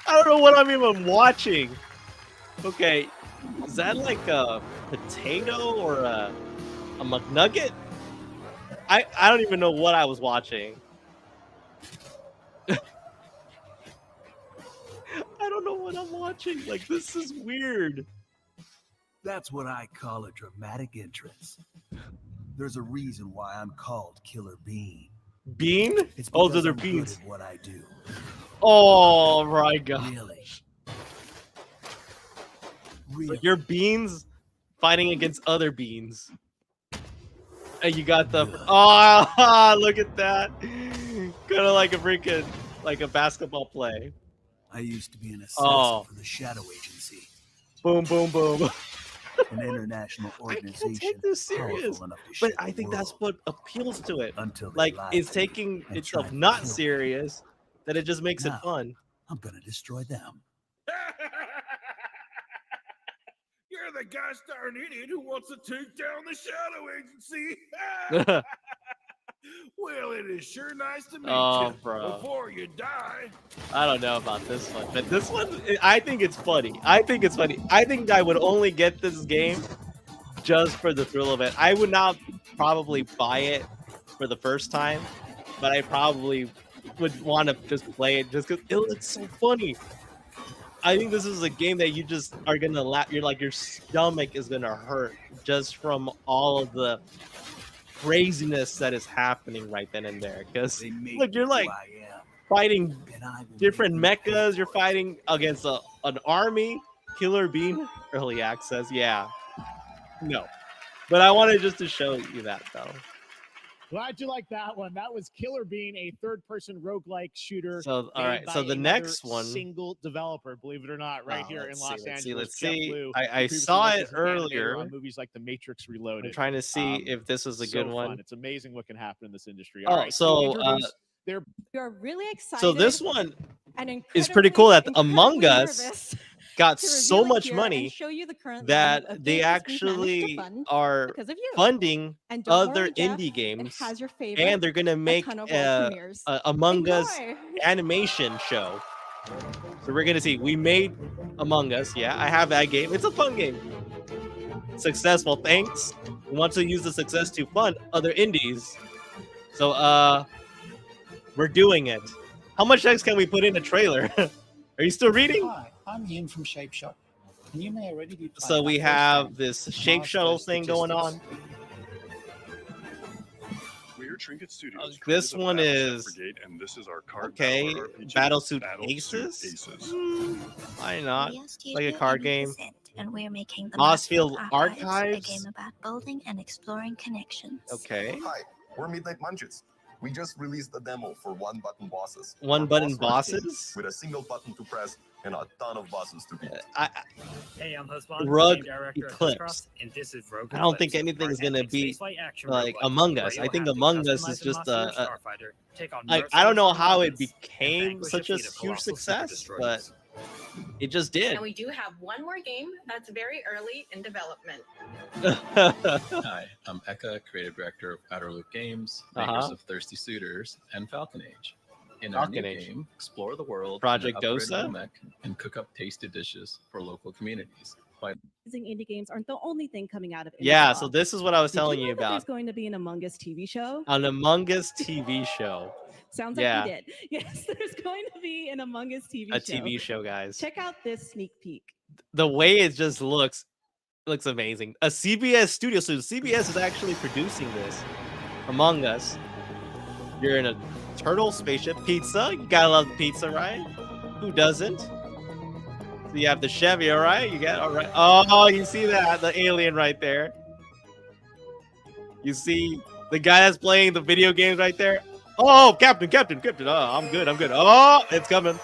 Speaker 1: don't know what I'm even watching. Okay, is that like a potato or a McNugget? I don't even know what I was watching. I don't know what I'm watching. Like, this is weird.
Speaker 8: That's what I call a dramatic entrance. There's a reason why I'm called Killer Bean.
Speaker 1: Bean?
Speaker 8: It's
Speaker 1: Oh,
Speaker 8: because
Speaker 1: those are
Speaker 8: I'm good
Speaker 1: beans.
Speaker 8: at what I do.
Speaker 1: Oh my god.
Speaker 8: Really.
Speaker 1: So
Speaker 8: Really.
Speaker 1: you're beans fighting against other beans. And you got the oh, look at that. Kind of like a freaking like a basketball play.
Speaker 8: I used to be an assassin
Speaker 1: Oh.
Speaker 8: for the Shadow Agency,
Speaker 1: Boom, boom, boom.
Speaker 8: an international
Speaker 1: I can't
Speaker 8: organization
Speaker 1: take this
Speaker 8: powerful
Speaker 1: serious.
Speaker 8: enough to
Speaker 1: But
Speaker 8: shake
Speaker 1: I
Speaker 8: the
Speaker 1: think that's
Speaker 8: world
Speaker 1: what appeals to it.
Speaker 8: until they
Speaker 1: Like,
Speaker 8: lie
Speaker 1: it's
Speaker 8: to me
Speaker 1: taking
Speaker 8: and
Speaker 1: itself
Speaker 8: try to
Speaker 1: not
Speaker 8: kill me.
Speaker 1: serious, that it just makes it
Speaker 8: Now.
Speaker 1: fun.
Speaker 8: I'm gonna destroy them.
Speaker 6: You're the gosh darn idiot who wants to take down the Shadow Agency. Well, it is sure nice to meet
Speaker 1: Oh,
Speaker 6: you.
Speaker 1: bro.
Speaker 6: Before you die.
Speaker 1: I don't know about this one, but this one, I think it's funny. I think it's funny. I think I would only get this game just for the thrill of it. I would not probably buy it for the first time, but I probably would want to just play it just because it looks so funny. I think this is a game that you just are gonna laugh. You're like, your stomach is gonna hurt just from all of the craziness that is happening right then and there. Because
Speaker 8: They made
Speaker 1: look, you're
Speaker 8: me
Speaker 1: like
Speaker 8: who I am,
Speaker 1: fighting
Speaker 8: and I will
Speaker 1: different
Speaker 8: make you
Speaker 1: mechas.
Speaker 8: pay
Speaker 1: You're
Speaker 8: for it.
Speaker 1: fighting against an army. Killer Bean early access. Yeah. No. But I wanted just to show you that though.
Speaker 2: Glad you like that one. That was Killer Bean, a third-person roguelike shooter.
Speaker 1: So all
Speaker 2: made
Speaker 1: right, so
Speaker 2: by
Speaker 1: the
Speaker 2: another
Speaker 1: next one.
Speaker 2: single developer, believe it or not, right here in Los Angeles.
Speaker 1: Let's
Speaker 2: Jeff
Speaker 1: see.
Speaker 2: Blue,
Speaker 1: I
Speaker 2: who previously
Speaker 1: saw
Speaker 2: worked
Speaker 1: it
Speaker 2: as an animator
Speaker 1: earlier.
Speaker 2: on movies like The Matrix Reloaded.
Speaker 1: I'm trying to see if this is a
Speaker 2: so
Speaker 1: good one.
Speaker 2: fun. It's amazing what can happen in this industry.
Speaker 1: Oh,
Speaker 2: All right,
Speaker 1: so,
Speaker 5: You're really excited.
Speaker 1: So this one
Speaker 5: and
Speaker 1: is pretty cool that
Speaker 5: incredibly
Speaker 1: Among Us
Speaker 5: nervous
Speaker 1: got
Speaker 5: to
Speaker 1: so
Speaker 5: reveal it
Speaker 1: much
Speaker 5: here
Speaker 1: money
Speaker 5: and show you the current lineup
Speaker 1: that
Speaker 5: of
Speaker 1: they
Speaker 5: games we've managed to
Speaker 1: actually
Speaker 5: fund
Speaker 1: are
Speaker 5: because of you.
Speaker 1: funding
Speaker 5: And don't
Speaker 1: other
Speaker 5: worry, Jeff,
Speaker 1: indie
Speaker 5: it
Speaker 1: games,
Speaker 5: has your favorite,
Speaker 1: and they're gonna make
Speaker 5: ton of world premieres.
Speaker 1: a Among Us
Speaker 5: Enjoy.
Speaker 1: animation show. So we're gonna see. We made Among Us. Yeah, I have that game. It's a fun game. Successful. Thanks. We want to use the success to fund other indies. So we're doing it. How much next can we put in a trailer? Are you still reading?
Speaker 9: Hi, I'm Ian from Shape Shot. And you may already be
Speaker 1: So
Speaker 9: playing
Speaker 1: we
Speaker 9: our first
Speaker 1: have
Speaker 9: game,
Speaker 1: this shape shuttle
Speaker 9: Mars
Speaker 1: thing going on.
Speaker 10: We're Trinket Studios.
Speaker 1: This one is
Speaker 10: Brigade, and this is our card
Speaker 1: okay.
Speaker 10: battler RPG,
Speaker 1: Battlesuit
Speaker 10: Battlesuit
Speaker 1: Aces.
Speaker 10: Aces.
Speaker 1: Why not?
Speaker 11: We asked you
Speaker 1: Like
Speaker 11: to
Speaker 1: a
Speaker 11: be
Speaker 1: card
Speaker 11: in
Speaker 1: game.
Speaker 11: Percent, and we're making the
Speaker 1: Mossfield
Speaker 11: Archives,
Speaker 1: Archives?
Speaker 11: a game about building and exploring connections.
Speaker 1: Okay.
Speaker 12: Hi, we're Midnight Munches. We just released a demo for one-button bosses.
Speaker 1: One
Speaker 12: or
Speaker 1: button
Speaker 12: boss rush games
Speaker 1: bosses?
Speaker 12: with a single button to press and a ton of bosses to beat.
Speaker 3: Hey, I'm Husband,
Speaker 1: Rug
Speaker 3: director of
Speaker 1: Eclipse.
Speaker 3: Dustcross, and this is Rogue
Speaker 1: I don't think
Speaker 3: Eclipse,
Speaker 1: anything's
Speaker 3: our
Speaker 1: gonna
Speaker 3: epic
Speaker 1: be
Speaker 3: spaceflight action
Speaker 1: like
Speaker 3: roguelike,
Speaker 1: Among
Speaker 3: where
Speaker 1: Us.
Speaker 3: you'll
Speaker 1: I think
Speaker 3: have to
Speaker 1: Among Us
Speaker 3: customize
Speaker 1: is
Speaker 3: a
Speaker 1: just
Speaker 3: monster starfighter, take on
Speaker 1: I don't
Speaker 3: mercenaries
Speaker 1: know
Speaker 3: and
Speaker 1: how it
Speaker 3: weapons,
Speaker 1: became
Speaker 3: vanquish
Speaker 1: such
Speaker 3: a
Speaker 1: a
Speaker 3: fleet of
Speaker 1: huge
Speaker 3: colossal
Speaker 1: success,
Speaker 3: super
Speaker 1: but
Speaker 3: destroyers.
Speaker 1: it just did.
Speaker 13: And we do have one more game that's very early in development.
Speaker 14: Hi, I'm Eka, creative director of Outer Loop Games, makers
Speaker 1: Uh-huh.
Speaker 14: of Thirsty Suitors and Falcon Age. In our new
Speaker 1: Falcon Age.
Speaker 14: game, explore the world, in
Speaker 1: Project
Speaker 14: an upgradable
Speaker 1: Dosa?
Speaker 14: mech, and cook up tasty dishes for local communities. By
Speaker 5: Amazing indie games aren't the only thing coming out of
Speaker 1: Yeah,
Speaker 5: Intel.
Speaker 1: so this is what I was
Speaker 5: Did
Speaker 1: telling
Speaker 5: you
Speaker 1: you
Speaker 5: know that There's
Speaker 1: about.
Speaker 5: going to be an Among Us TV show.
Speaker 1: An Among Us TV show.
Speaker 5: Sounds
Speaker 1: yeah.
Speaker 5: like you did. Yes, there's going to be an Among Us TV
Speaker 1: A
Speaker 5: show.
Speaker 1: TV show, guys.
Speaker 5: Check out this sneak peek.
Speaker 1: The way it just looks amazing. A CBS studio, so CBS is actually producing this. Among Us. You're in a turtle spaceship. Pizza. You gotta love pizza, right? Who doesn't? So you have the Chevy, all right? You got all right. Oh, you see that? The alien right there. You see the guy that's playing the video games right there. Oh, Captain. Oh, I'm good. Oh, it's coming.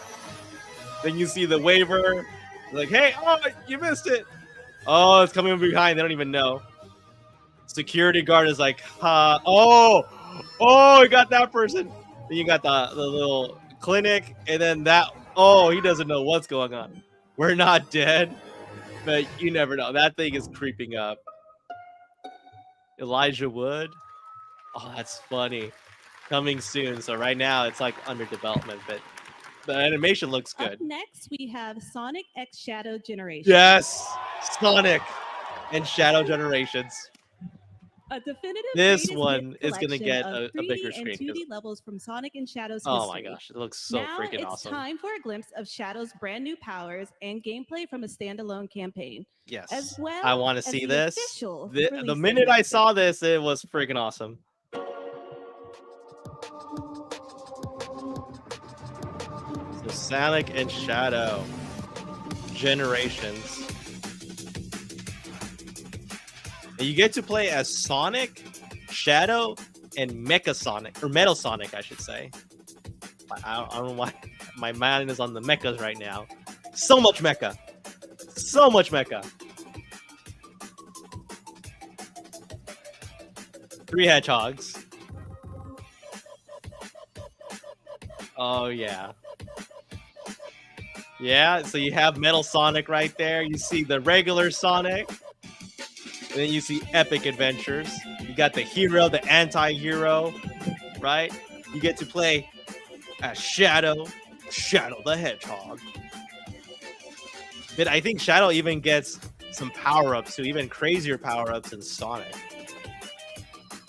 Speaker 1: Then you see the waiver. Like, hey, oh, you missed it. Oh, it's coming behind. They don't even know. Security guard is like, oh, you got that person. Then you got the little clinic, and then that. Oh, he doesn't know what's going on. We're not dead, but you never know. That thing is creeping up. Elijah Wood. Oh, that's funny. Coming soon. So right now it's like under development, but the animation looks good.
Speaker 5: Up next, we have Sonic X Shadow Generation.
Speaker 1: Yes, Sonic and Shadow Generations.
Speaker 5: A definitive
Speaker 1: This
Speaker 5: greatest
Speaker 1: one
Speaker 5: hits
Speaker 1: is gonna
Speaker 5: collection
Speaker 1: get
Speaker 5: of
Speaker 1: a bigger
Speaker 5: 3D
Speaker 1: screen,
Speaker 5: and 2D
Speaker 1: 'cause-
Speaker 5: levels from Sonic and Shadow's
Speaker 1: Oh my
Speaker 5: history.
Speaker 1: gosh, it looks so
Speaker 5: now
Speaker 1: freaking
Speaker 5: it's
Speaker 1: awesome.
Speaker 5: time for a glimpse of Shadow's brand new powers and gameplay from a standalone campaign.
Speaker 1: Yes,
Speaker 5: as well
Speaker 1: I want to
Speaker 5: as
Speaker 1: see
Speaker 5: the
Speaker 1: this.
Speaker 5: official
Speaker 1: The
Speaker 5: release
Speaker 1: minute I
Speaker 5: announcement.
Speaker 1: saw this, it was freaking awesome. So Sonic and Shadow Generations. And you get to play as Sonic, Shadow, and Mecha Sonic, or Metal Sonic, I should say. I don't know why my mind is on the mechas right now. So much mecha. So much mecha. 3 hedgehogs. Oh, yeah. Yeah, so you have Metal Sonic right there. You see the regular Sonic. And then you see Epic Adventures. You got the hero, the anti-hero, right? You get to play as Shadow the Hedgehog. But I think Shadow even gets some power-ups too, even crazier power-ups than Sonic.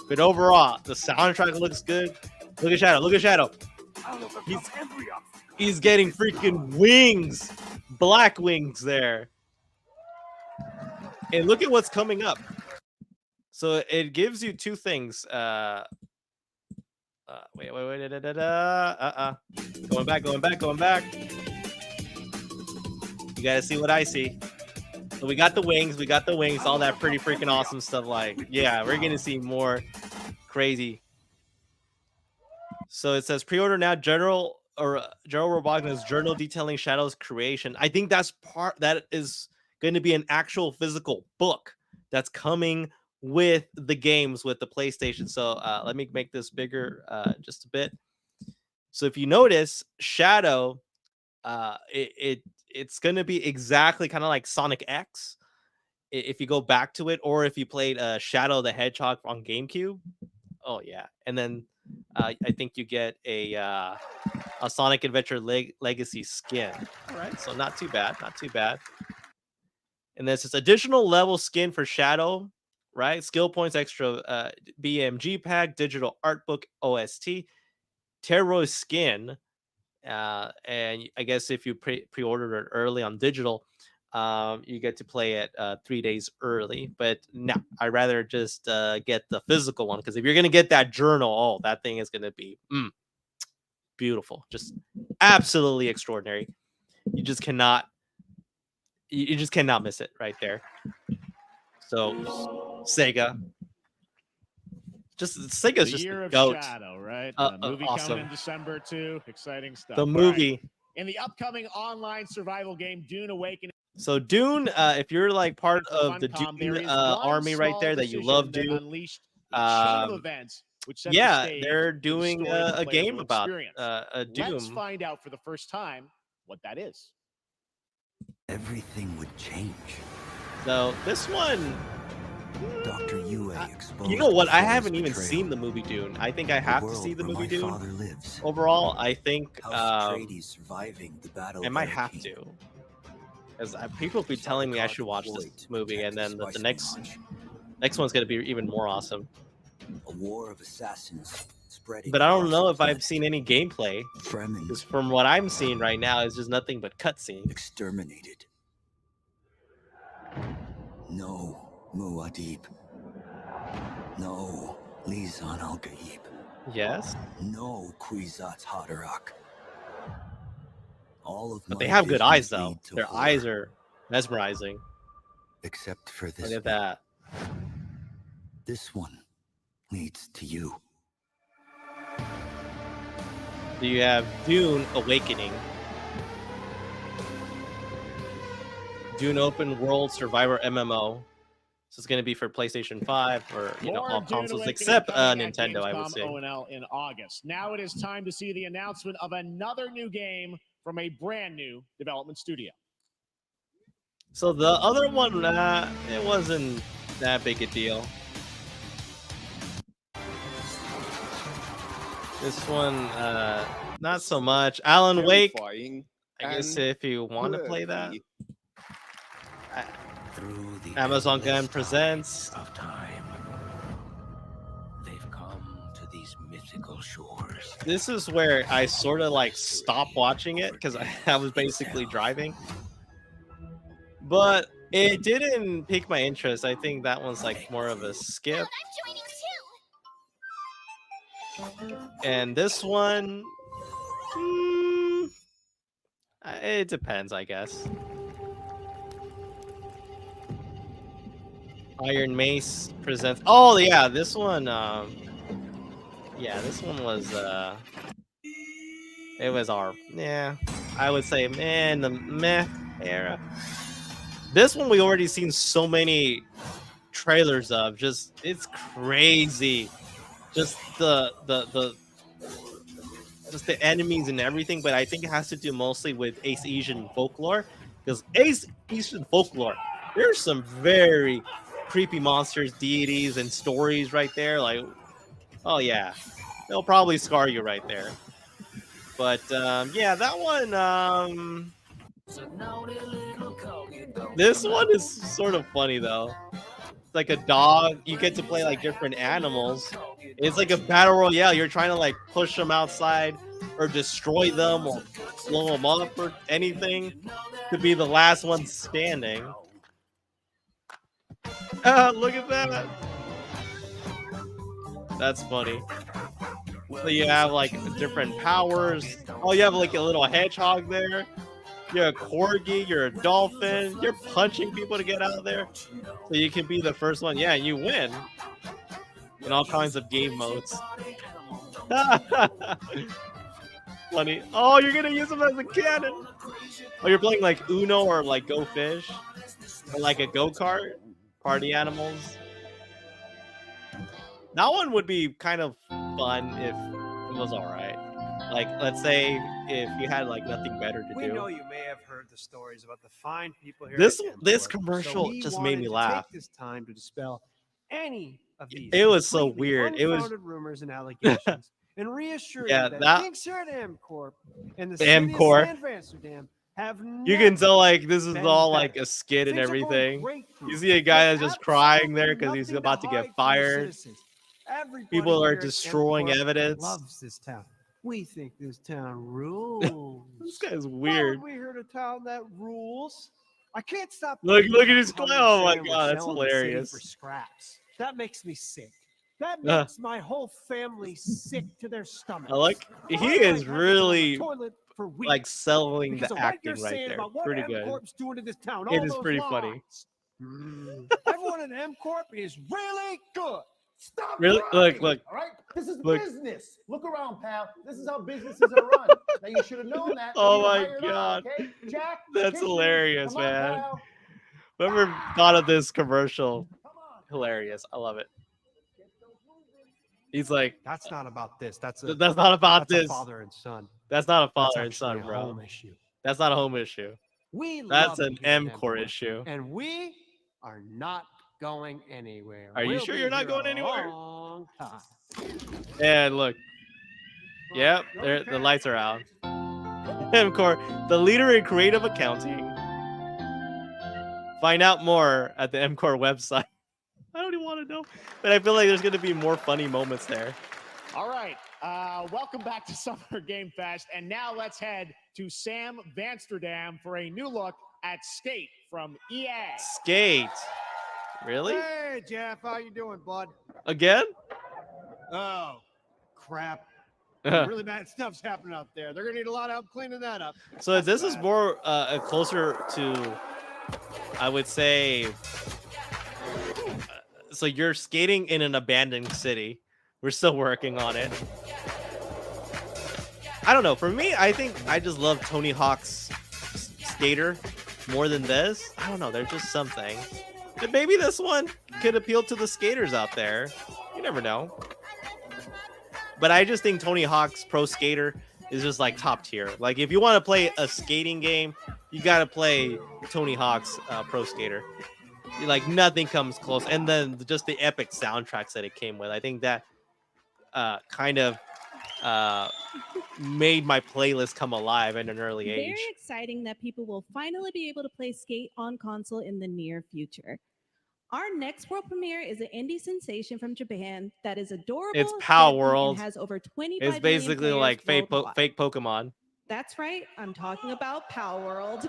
Speaker 1: But overall, the soundtrack looks good. Look at Shadow. He's getting freaking wings. Black wings there. And look at what's coming up. So it gives you 2 things. Wait. Going back. You gotta see what I see. So we got the wings, all that pretty freaking awesome stuff. Like, yeah, we're gonna see more crazy So it says pre-order now. General Robotnik's journal detailing Shadow's creation. I think that is going to be an actual physical book that's coming with the games with the PlayStation. So let me make this bigger just a bit. So if you notice, Shadow, it's going to be exactly kind of like Sonic X. If you go back to it, or if you played Shadow the Hedgehog on GameCube. Oh yeah, and then I think you get a Sonic Adventure Legacy skin. All right, so not too bad, not too bad. And there's this additional level skin for Shadow, right? Skill points, extra BMG pack, digital art book, OST, Terror skin, and I guess if you pre-ordered it early on digital, you get to play it 3 days early. But no, I'd rather just get the physical one, because if you're gonna get that journal, oh, that thing is gonna be beautiful, just absolutely extraordinary. You just cannot miss it right there. So Sega's
Speaker 2: The
Speaker 1: just
Speaker 2: year
Speaker 1: the
Speaker 2: of
Speaker 1: goat.
Speaker 2: Shadow, right? Movie
Speaker 1: Awesome.
Speaker 2: coming in December too. Exciting stuff.
Speaker 1: The
Speaker 2: All right.
Speaker 1: movie.
Speaker 2: In the upcoming online survival game Dune Awakening.
Speaker 1: So Dune, if you're like part of the
Speaker 2: Funcom, there
Speaker 1: Dune
Speaker 2: is one
Speaker 1: army right
Speaker 2: small
Speaker 1: there that you
Speaker 2: decision
Speaker 1: love
Speaker 2: that
Speaker 1: Dune,
Speaker 2: unleashed a chain of events which set the
Speaker 1: yeah,
Speaker 2: stage
Speaker 1: they're
Speaker 2: for the
Speaker 1: doing
Speaker 2: story the
Speaker 1: a
Speaker 2: player
Speaker 1: game
Speaker 2: will
Speaker 1: about
Speaker 2: experience.
Speaker 1: a
Speaker 2: Let's
Speaker 1: Doom.
Speaker 2: find out for the first time what that is.
Speaker 8: Everything would change.
Speaker 1: So this one,
Speaker 8: Dr. Yue exposed
Speaker 1: you know what? I
Speaker 8: Before his
Speaker 1: haven't even
Speaker 8: betrayal.
Speaker 1: seen the movie Dune. I think I have to
Speaker 8: world
Speaker 1: see the
Speaker 8: where
Speaker 1: movie
Speaker 8: my
Speaker 1: Dune.
Speaker 8: father lives.
Speaker 1: Overall, I think
Speaker 8: House Atreides surviving the battle
Speaker 1: I
Speaker 8: of
Speaker 1: might have
Speaker 8: Arrakeen.
Speaker 1: to, because people be telling me I should watch this movie, and then the next one's gonna be even more awesome.
Speaker 8: A war of assassins spreading.
Speaker 1: But I don't
Speaker 8: across
Speaker 1: know
Speaker 8: the
Speaker 1: if I've
Speaker 8: planet.
Speaker 1: seen any gameplay,
Speaker 8: Fremen
Speaker 1: because from what I'm seeing right now is just nothing but cutscenes.
Speaker 8: exterminated. No, Muad'Dib. No, Lisan al-Gaib.
Speaker 1: Yes,
Speaker 8: No, Kwisatz Haderach. All of
Speaker 1: but
Speaker 8: my
Speaker 1: they have good eyes
Speaker 8: visions
Speaker 1: though.
Speaker 8: lead to
Speaker 1: Their
Speaker 8: horror,
Speaker 1: eyes are mesmerizing.
Speaker 8: except for this
Speaker 1: Look at
Speaker 8: one.
Speaker 1: that.
Speaker 8: This one leads to you.
Speaker 1: So you have Dune Awakening, Dune Open World Survivor MMO. So it's going to be for PlayStation 5 or
Speaker 2: More
Speaker 1: all
Speaker 2: Dune
Speaker 1: consoles
Speaker 2: Awakening
Speaker 1: except
Speaker 2: coming at
Speaker 1: Nintendo, I would
Speaker 2: Gamescom
Speaker 1: say.
Speaker 2: O&L in August. Now it is time to see the announcement of another new game from a brand new development studio.
Speaker 1: So the other one, it wasn't that big a deal. This one, not so much. Alan Wake, I guess if you want to play that.
Speaker 8: Through the
Speaker 1: Amazon
Speaker 8: endless
Speaker 1: Gun presents.
Speaker 8: darkness of time, they've come to these mythical shores.
Speaker 1: This is where I sort of like stopped watching it because I was basically driving. But it didn't pique my interest. I think that one's like more of a skip. And this one, it depends, I guess. Iron Mace presents. Oh yeah, this one. Yeah, this one was. It was I would say, man, the meh era. This one we already seen so many trailers of. Just it's crazy. Just the enemies and everything, but I think it has to do mostly with Ace Asian folklore, because Ace Asian folklore, there's some very creepy monsters, deities, and stories right there. Like, oh yeah, they'll probably scar you right there. But yeah, that one. This one is sort of funny though. It's like a dog. You get to play like different animals. It's like a battle royale. You're trying to like push them outside or destroy them or blow them up or anything to be the last one standing. Look at that. That's funny. So you have like different powers. Oh, you have like a little hedgehog there. You're a corgi, you're a dolphin, you're punching people to get out of there. So you can be the first one. Yeah, you win. In all kinds of game modes. Funny. Oh, you're gonna use them as a cannon. Oh, you're playing like Uno or like Go Fish or like a go-kart. Party animals. That one would be kind of fun if it was all right. Like, let's say if you had like nothing better to
Speaker 15: We
Speaker 1: do.
Speaker 15: know you may have heard the stories about the fine people here.
Speaker 1: This
Speaker 15: at
Speaker 1: this
Speaker 15: Emcor,
Speaker 1: commercial
Speaker 15: we
Speaker 1: just made me
Speaker 15: wanted to
Speaker 1: laugh.
Speaker 15: Take this time to dispel any of these.
Speaker 1: It was so
Speaker 15: completely
Speaker 1: weird. It was
Speaker 15: unfounded rumors and allegations, and reassure
Speaker 1: Yeah,
Speaker 15: you that,
Speaker 1: that-
Speaker 15: things here at Emcorp and the
Speaker 1: The
Speaker 15: city
Speaker 1: Emcor.
Speaker 15: of San Amsterdam have
Speaker 1: You can tell like this is
Speaker 15: been
Speaker 1: all
Speaker 15: better.
Speaker 1: like a skit and
Speaker 15: Things are going
Speaker 1: everything.
Speaker 15: great for
Speaker 1: You
Speaker 15: us.
Speaker 1: see a guy
Speaker 15: There's
Speaker 1: that's just crying there
Speaker 15: absolutely
Speaker 1: because he's
Speaker 15: nothing
Speaker 1: about to
Speaker 15: hide
Speaker 1: get
Speaker 15: from the
Speaker 1: fired.
Speaker 15: citizens. Everybody
Speaker 1: People are
Speaker 15: here at
Speaker 1: destroying
Speaker 15: Emcorp
Speaker 1: evidence.
Speaker 15: Loves this town. We think this town rules.
Speaker 1: This guy's
Speaker 15: Why
Speaker 1: weird.
Speaker 15: would we hear a town that rules? I can't stop.
Speaker 1: Look
Speaker 15: thinking
Speaker 1: at
Speaker 15: about
Speaker 1: his
Speaker 15: how
Speaker 1: clay.
Speaker 15: they're
Speaker 1: Oh my
Speaker 15: saying we're
Speaker 1: god, that's
Speaker 15: selling the city
Speaker 1: hilarious.
Speaker 15: For scraps. That makes me sick. That
Speaker 1: Uh.
Speaker 15: makes my whole family sick to their stomachs.
Speaker 1: I like
Speaker 15: I
Speaker 1: he
Speaker 15: like
Speaker 1: is
Speaker 15: having it on the
Speaker 1: really
Speaker 15: toilet for weeks
Speaker 1: like selling
Speaker 15: because
Speaker 1: the
Speaker 15: of what
Speaker 1: acting
Speaker 15: you're
Speaker 1: right
Speaker 15: saying
Speaker 1: there.
Speaker 15: about what
Speaker 1: Pretty good.
Speaker 15: Emcorp's doing to this town.
Speaker 1: It
Speaker 15: all
Speaker 1: is
Speaker 15: those
Speaker 1: pretty funny.
Speaker 15: lies. Everyone in Emcorp is really good.
Speaker 12: Stop
Speaker 1: Really?
Speaker 12: crying,
Speaker 1: Look.
Speaker 12: All right, this is
Speaker 1: Look.
Speaker 12: business. Look around, pal. This is how businesses are run. Now you should have known that. when
Speaker 1: Oh
Speaker 12: you were
Speaker 1: my
Speaker 12: hired on,
Speaker 1: god.
Speaker 12: okay? Jack,
Speaker 1: That's
Speaker 12: kiss me.
Speaker 1: hilarious,
Speaker 12: Come on,
Speaker 1: man.
Speaker 12: pal.
Speaker 1: Whoever thought of this commercial, hilarious. I love it. He's like,
Speaker 15: That's not about this. That's a,
Speaker 1: that's not about
Speaker 15: that's a
Speaker 1: this.
Speaker 15: father and son.
Speaker 1: That's not a
Speaker 15: That's
Speaker 1: father and son,
Speaker 15: actually a
Speaker 1: bro.
Speaker 15: home issue.
Speaker 1: That's not a home issue.
Speaker 15: We
Speaker 1: That's
Speaker 15: love
Speaker 1: an
Speaker 15: it here at
Speaker 1: M-core
Speaker 15: Emcorp,
Speaker 1: issue.
Speaker 15: and we are not going anywhere.
Speaker 1: Are you
Speaker 15: We'll
Speaker 1: sure
Speaker 15: be
Speaker 1: you're not
Speaker 15: here
Speaker 1: going
Speaker 15: a
Speaker 1: anywhere?
Speaker 15: long time.
Speaker 1: And look. Yep, the lights are out. MCore, the leader in creative accounting. Find out more at the MCore website. I don't even want to know, but I feel like there's going to be more funny moments there.
Speaker 2: All right. Welcome back to Summer Game Fest. And now let's head to Sam Vansterdam for a new look at Skate from EA.
Speaker 1: Skate. Really?
Speaker 15: Hey, Jeff, how you doing, bud?
Speaker 1: Again?
Speaker 15: Oh, crap. Really bad stuff's happening out there. They're gonna need a lot of help cleaning that up.
Speaker 1: So this is more closer to, I would say, so you're skating in an abandoned city. We're still working on it. I don't know. For me, I think I just love Tony Hawk's Skater more than this. I don't know. There's just something. But maybe this one could appeal to the skaters out there. You never know. But I just think Tony Hawk's Pro Skater is just like top tier. Like if you want to play a skating game, you got to play Tony Hawk's Pro Skater. Like nothing comes close. And then just the epic soundtracks that it came with. I think that kind of made my playlist come alive at an early age.
Speaker 5: Very exciting that people will finally be able to play Skate on console in the near future. Our next world premiere is an indie sensation from Japan that is adorable.
Speaker 1: It's Pow
Speaker 5: deadly,
Speaker 1: World.
Speaker 5: and has over 25
Speaker 1: It's
Speaker 5: million
Speaker 1: basically
Speaker 5: players
Speaker 1: like
Speaker 5: worldwide.
Speaker 1: fake Pokemon.
Speaker 5: That's right. I'm talking about Pow World.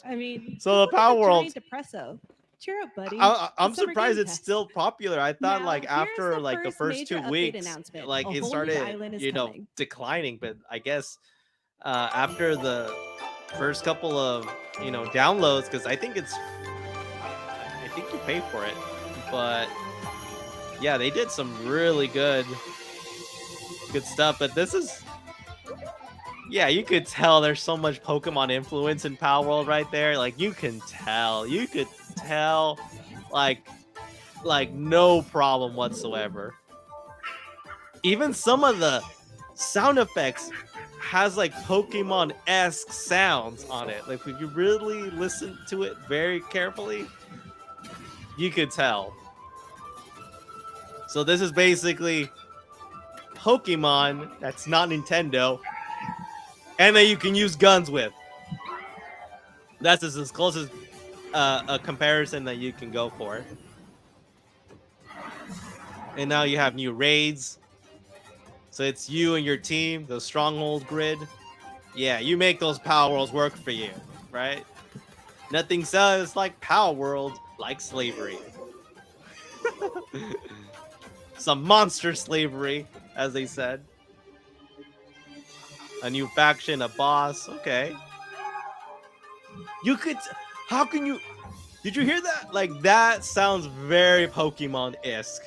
Speaker 5: I mean,
Speaker 1: So the
Speaker 5: look at
Speaker 1: Pow World-
Speaker 5: giant Depresso. Cheer up, buddy.
Speaker 1: I'm
Speaker 5: It's Summer
Speaker 1: surprised
Speaker 5: Game
Speaker 1: it's
Speaker 5: Fest.
Speaker 1: still popular. I thought
Speaker 5: Now,
Speaker 1: like
Speaker 5: here's
Speaker 1: after
Speaker 5: the
Speaker 1: like the
Speaker 5: first
Speaker 1: first 2
Speaker 5: major update
Speaker 1: weeks,
Speaker 5: announcement.
Speaker 1: like
Speaker 5: A
Speaker 1: it
Speaker 5: whole new
Speaker 1: started,
Speaker 5: island is
Speaker 1: you know,
Speaker 5: coming.
Speaker 1: declining. But I guess after the first couple of, you know, downloads, because I think you pay for it, but yeah, they did some really good stuff. But this is, yeah, you could tell there's so much Pokemon influence in Power World right there. Like you could tell, like no problem whatsoever. Even some of the sound effects has like Pokemon-esque sounds on it. Like if you really listen to it very carefully, you could tell. So this is basically Pokemon that's not Nintendo, and that you can use guns with. That's as close as a comparison that you can go for. And now you have new raids. So it's you and your team, the Stronghold grid. Yeah, you make those Power Worlds work for you, right? Nothing says like Power World like slavery. Some monster slavery, as they said. A new faction, a boss. Okay. You could... How can you... Did you hear that? Like, that sounds very Pokemon-esque.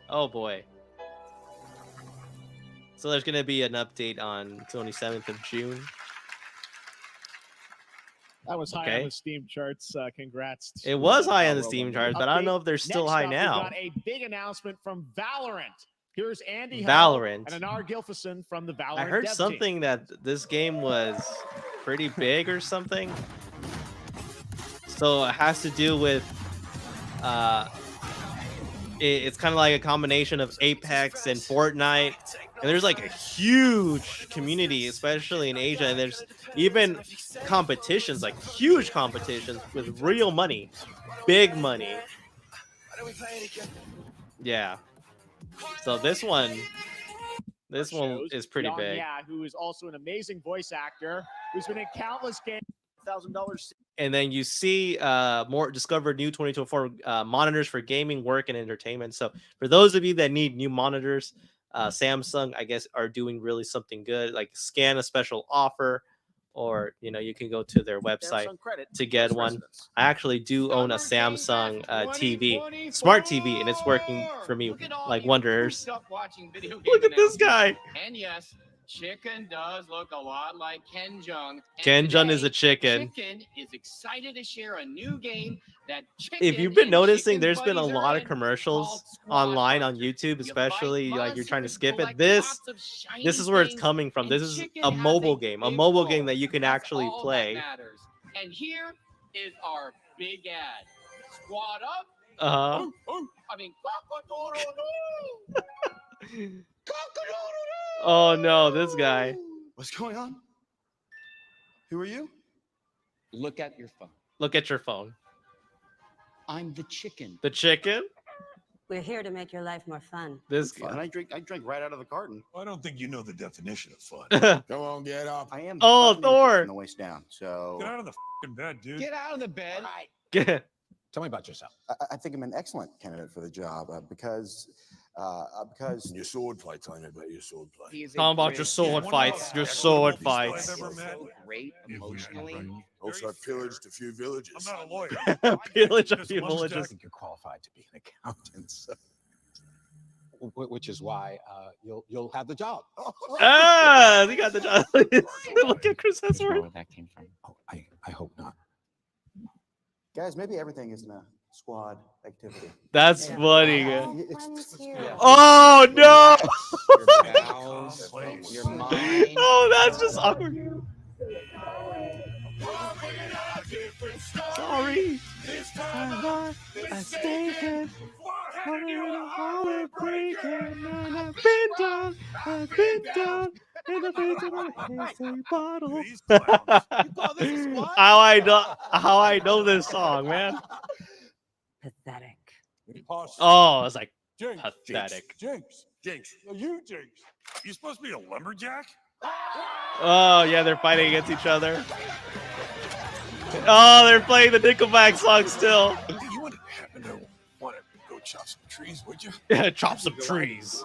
Speaker 1: Oh, boy. So there's gonna be an update on 27th of June.
Speaker 2: That was high on
Speaker 1: Okay.
Speaker 2: the Steam charts. Congrats.
Speaker 1: It was
Speaker 2: to,
Speaker 1: high on the
Speaker 2: Robo
Speaker 1: Steam
Speaker 2: on
Speaker 1: charts, but I don't
Speaker 2: update.
Speaker 1: know if they're still
Speaker 2: Next
Speaker 1: high
Speaker 2: up,
Speaker 1: now.
Speaker 2: We got a big announcement from Valorant. Here's Andy
Speaker 1: Valorant.
Speaker 2: Hull and Anar Gilfison from the Valorant
Speaker 1: I heard
Speaker 2: dev team.
Speaker 1: something that this game was pretty big or something. So it has to do with it's kind of like a combination of Apex and Fortnite. And there's like a huge community, especially in Asia. And there's even competitions, like huge competitions with real money, big money. Yeah. So this one
Speaker 2: Shows.
Speaker 1: is pretty
Speaker 2: Young
Speaker 1: big.
Speaker 2: Yeah, who is also an amazing voice actor, who's been in countless games. $1,000.
Speaker 1: And then you see more discovered new 2024 monitors for gaming, work, and entertainment. So for those of you that need new monitors, Samsung, I guess, are doing really something good. Like scan a special offer, or you can go to their website
Speaker 15: Samsung credit
Speaker 1: to get
Speaker 15: plus
Speaker 1: one.
Speaker 15: residence.
Speaker 1: I actually do own a Samsung TV, smart TV, and it's working for me like wonders.
Speaker 16: Watching video game
Speaker 1: Look at this guy.
Speaker 16: And yes, Chicken does look a lot like Ken Jeong. And
Speaker 1: Ken Jeong is
Speaker 16: today,
Speaker 1: a chicken.
Speaker 16: Chicken is excited to share a new game that Chicken
Speaker 1: If you've been
Speaker 16: and
Speaker 1: noticing,
Speaker 16: Chicken
Speaker 1: there's been a
Speaker 16: buddies
Speaker 1: lot
Speaker 16: are
Speaker 1: of
Speaker 16: in
Speaker 1: commercials
Speaker 16: called Squad
Speaker 1: online on
Speaker 16: Busters.
Speaker 1: YouTube,
Speaker 16: You
Speaker 1: especially
Speaker 16: fight
Speaker 1: like you're trying to
Speaker 16: monsters,
Speaker 1: skip it.
Speaker 16: collect
Speaker 1: This
Speaker 16: lots of
Speaker 1: is where it's
Speaker 16: shiny
Speaker 1: coming from.
Speaker 16: things,
Speaker 1: This
Speaker 16: and
Speaker 1: is
Speaker 16: Chicken
Speaker 1: a
Speaker 16: has
Speaker 1: mobile game, a
Speaker 16: big
Speaker 1: mobile
Speaker 16: role.
Speaker 1: game that you can
Speaker 16: That's
Speaker 1: actually
Speaker 16: all that
Speaker 1: play.
Speaker 16: matters. And here is our big ad. Squad up.
Speaker 1: Uh-huh.
Speaker 16: I mean,
Speaker 1: Oh no, this guy.
Speaker 9: What's going on? Who are you? Look at your phone.
Speaker 1: Look at your phone.
Speaker 9: I'm the chicken.
Speaker 1: The chicken?
Speaker 17: We're here to make your life more fun.
Speaker 1: This
Speaker 9: Fun.
Speaker 1: guy.
Speaker 9: I drink right out of the carton.
Speaker 10: I don't think you know the definition of fun.
Speaker 9: Come on, get up. I am.
Speaker 1: Oh,
Speaker 9: buttoning
Speaker 1: Thor.
Speaker 9: From the waist down. So
Speaker 10: Get out of the fucking bed, dude.
Speaker 16: Get out of the bed.
Speaker 9: Tell me about yourself. I think I'm an excellent candidate for the job because
Speaker 10: Your sword fights, I know about your sword fight.
Speaker 16: He is a
Speaker 1: Tell 'em about
Speaker 16: great-
Speaker 1: your sword
Speaker 16: Yeah,
Speaker 1: fights. Your
Speaker 16: yeah.
Speaker 1: sword
Speaker 10: People I've
Speaker 1: fights.
Speaker 10: ever met.
Speaker 16: So great emotionally.
Speaker 10: Also, I pillaged a few villages. I'm not a lawyer.
Speaker 1: Pillage of
Speaker 10: Just
Speaker 1: your
Speaker 10: one
Speaker 1: villages.
Speaker 10: jack-
Speaker 9: I think you're qualified to be an accountant. So. Which is why you'll have the job.
Speaker 1: Ah, he got the job. Look at Chris Hemsworth.
Speaker 16: Where that came from.
Speaker 9: Oh, I hope not. Guys, maybe everything isn't a squad activity.
Speaker 1: That's funny.
Speaker 9: Yeah.
Speaker 1: Oh no!
Speaker 16: Your bowels, your mind.
Speaker 1: Oh, that's just awkward. Sorry. I stayed I've been down in the face of a Hennessy bottle. How I know this song, man.
Speaker 17: Pathetic.
Speaker 1: Oh, it's like
Speaker 10: Jinx,
Speaker 1: pathetic.
Speaker 10: Jinx. You, Jinx. You supposed to be a lumberjack?
Speaker 1: Oh yeah, they're fighting against each other. Oh, they're playing the Nickelback song still.
Speaker 10: You wouldn't happen to want to go chop some trees, would you?
Speaker 1: Yeah, chop some trees.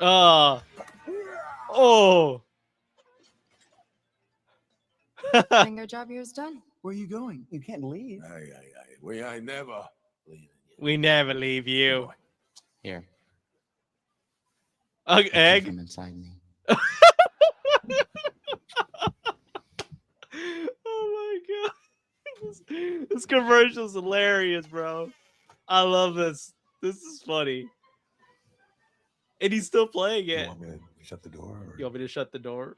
Speaker 1: Oh.
Speaker 18: Your job here is done.
Speaker 9: Where are you going? You can't leave.
Speaker 10: We ain't never leaving.
Speaker 1: We never leave you.
Speaker 16: Here.
Speaker 1: Egg.
Speaker 16: From inside me.
Speaker 1: Oh my god. This commercial is hilarious, bro. I love this. This is funny. And he's still playing it.
Speaker 10: You want me to shut the door? Or...
Speaker 1: You want me to shut the door?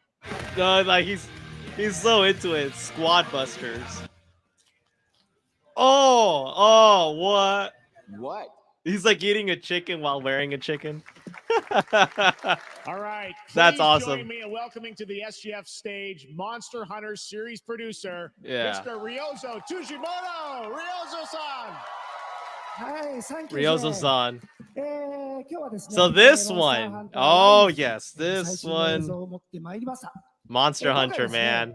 Speaker 1: No, like he's so into it. Squad Busters. Oh, what?
Speaker 9: What?
Speaker 1: He's like eating a chicken while wearing a chicken.
Speaker 2: All right.
Speaker 1: That's
Speaker 2: please
Speaker 1: awesome.
Speaker 2: Join me in welcoming to the SGF stage Monster Hunter series producer,
Speaker 1: Yeah.
Speaker 2: Mr. Ryozo Tujimoto. Ryozo-san.
Speaker 1: Ryozo-san.
Speaker 19: So
Speaker 1: So this one, oh yes, this one, Monster Hunter, man.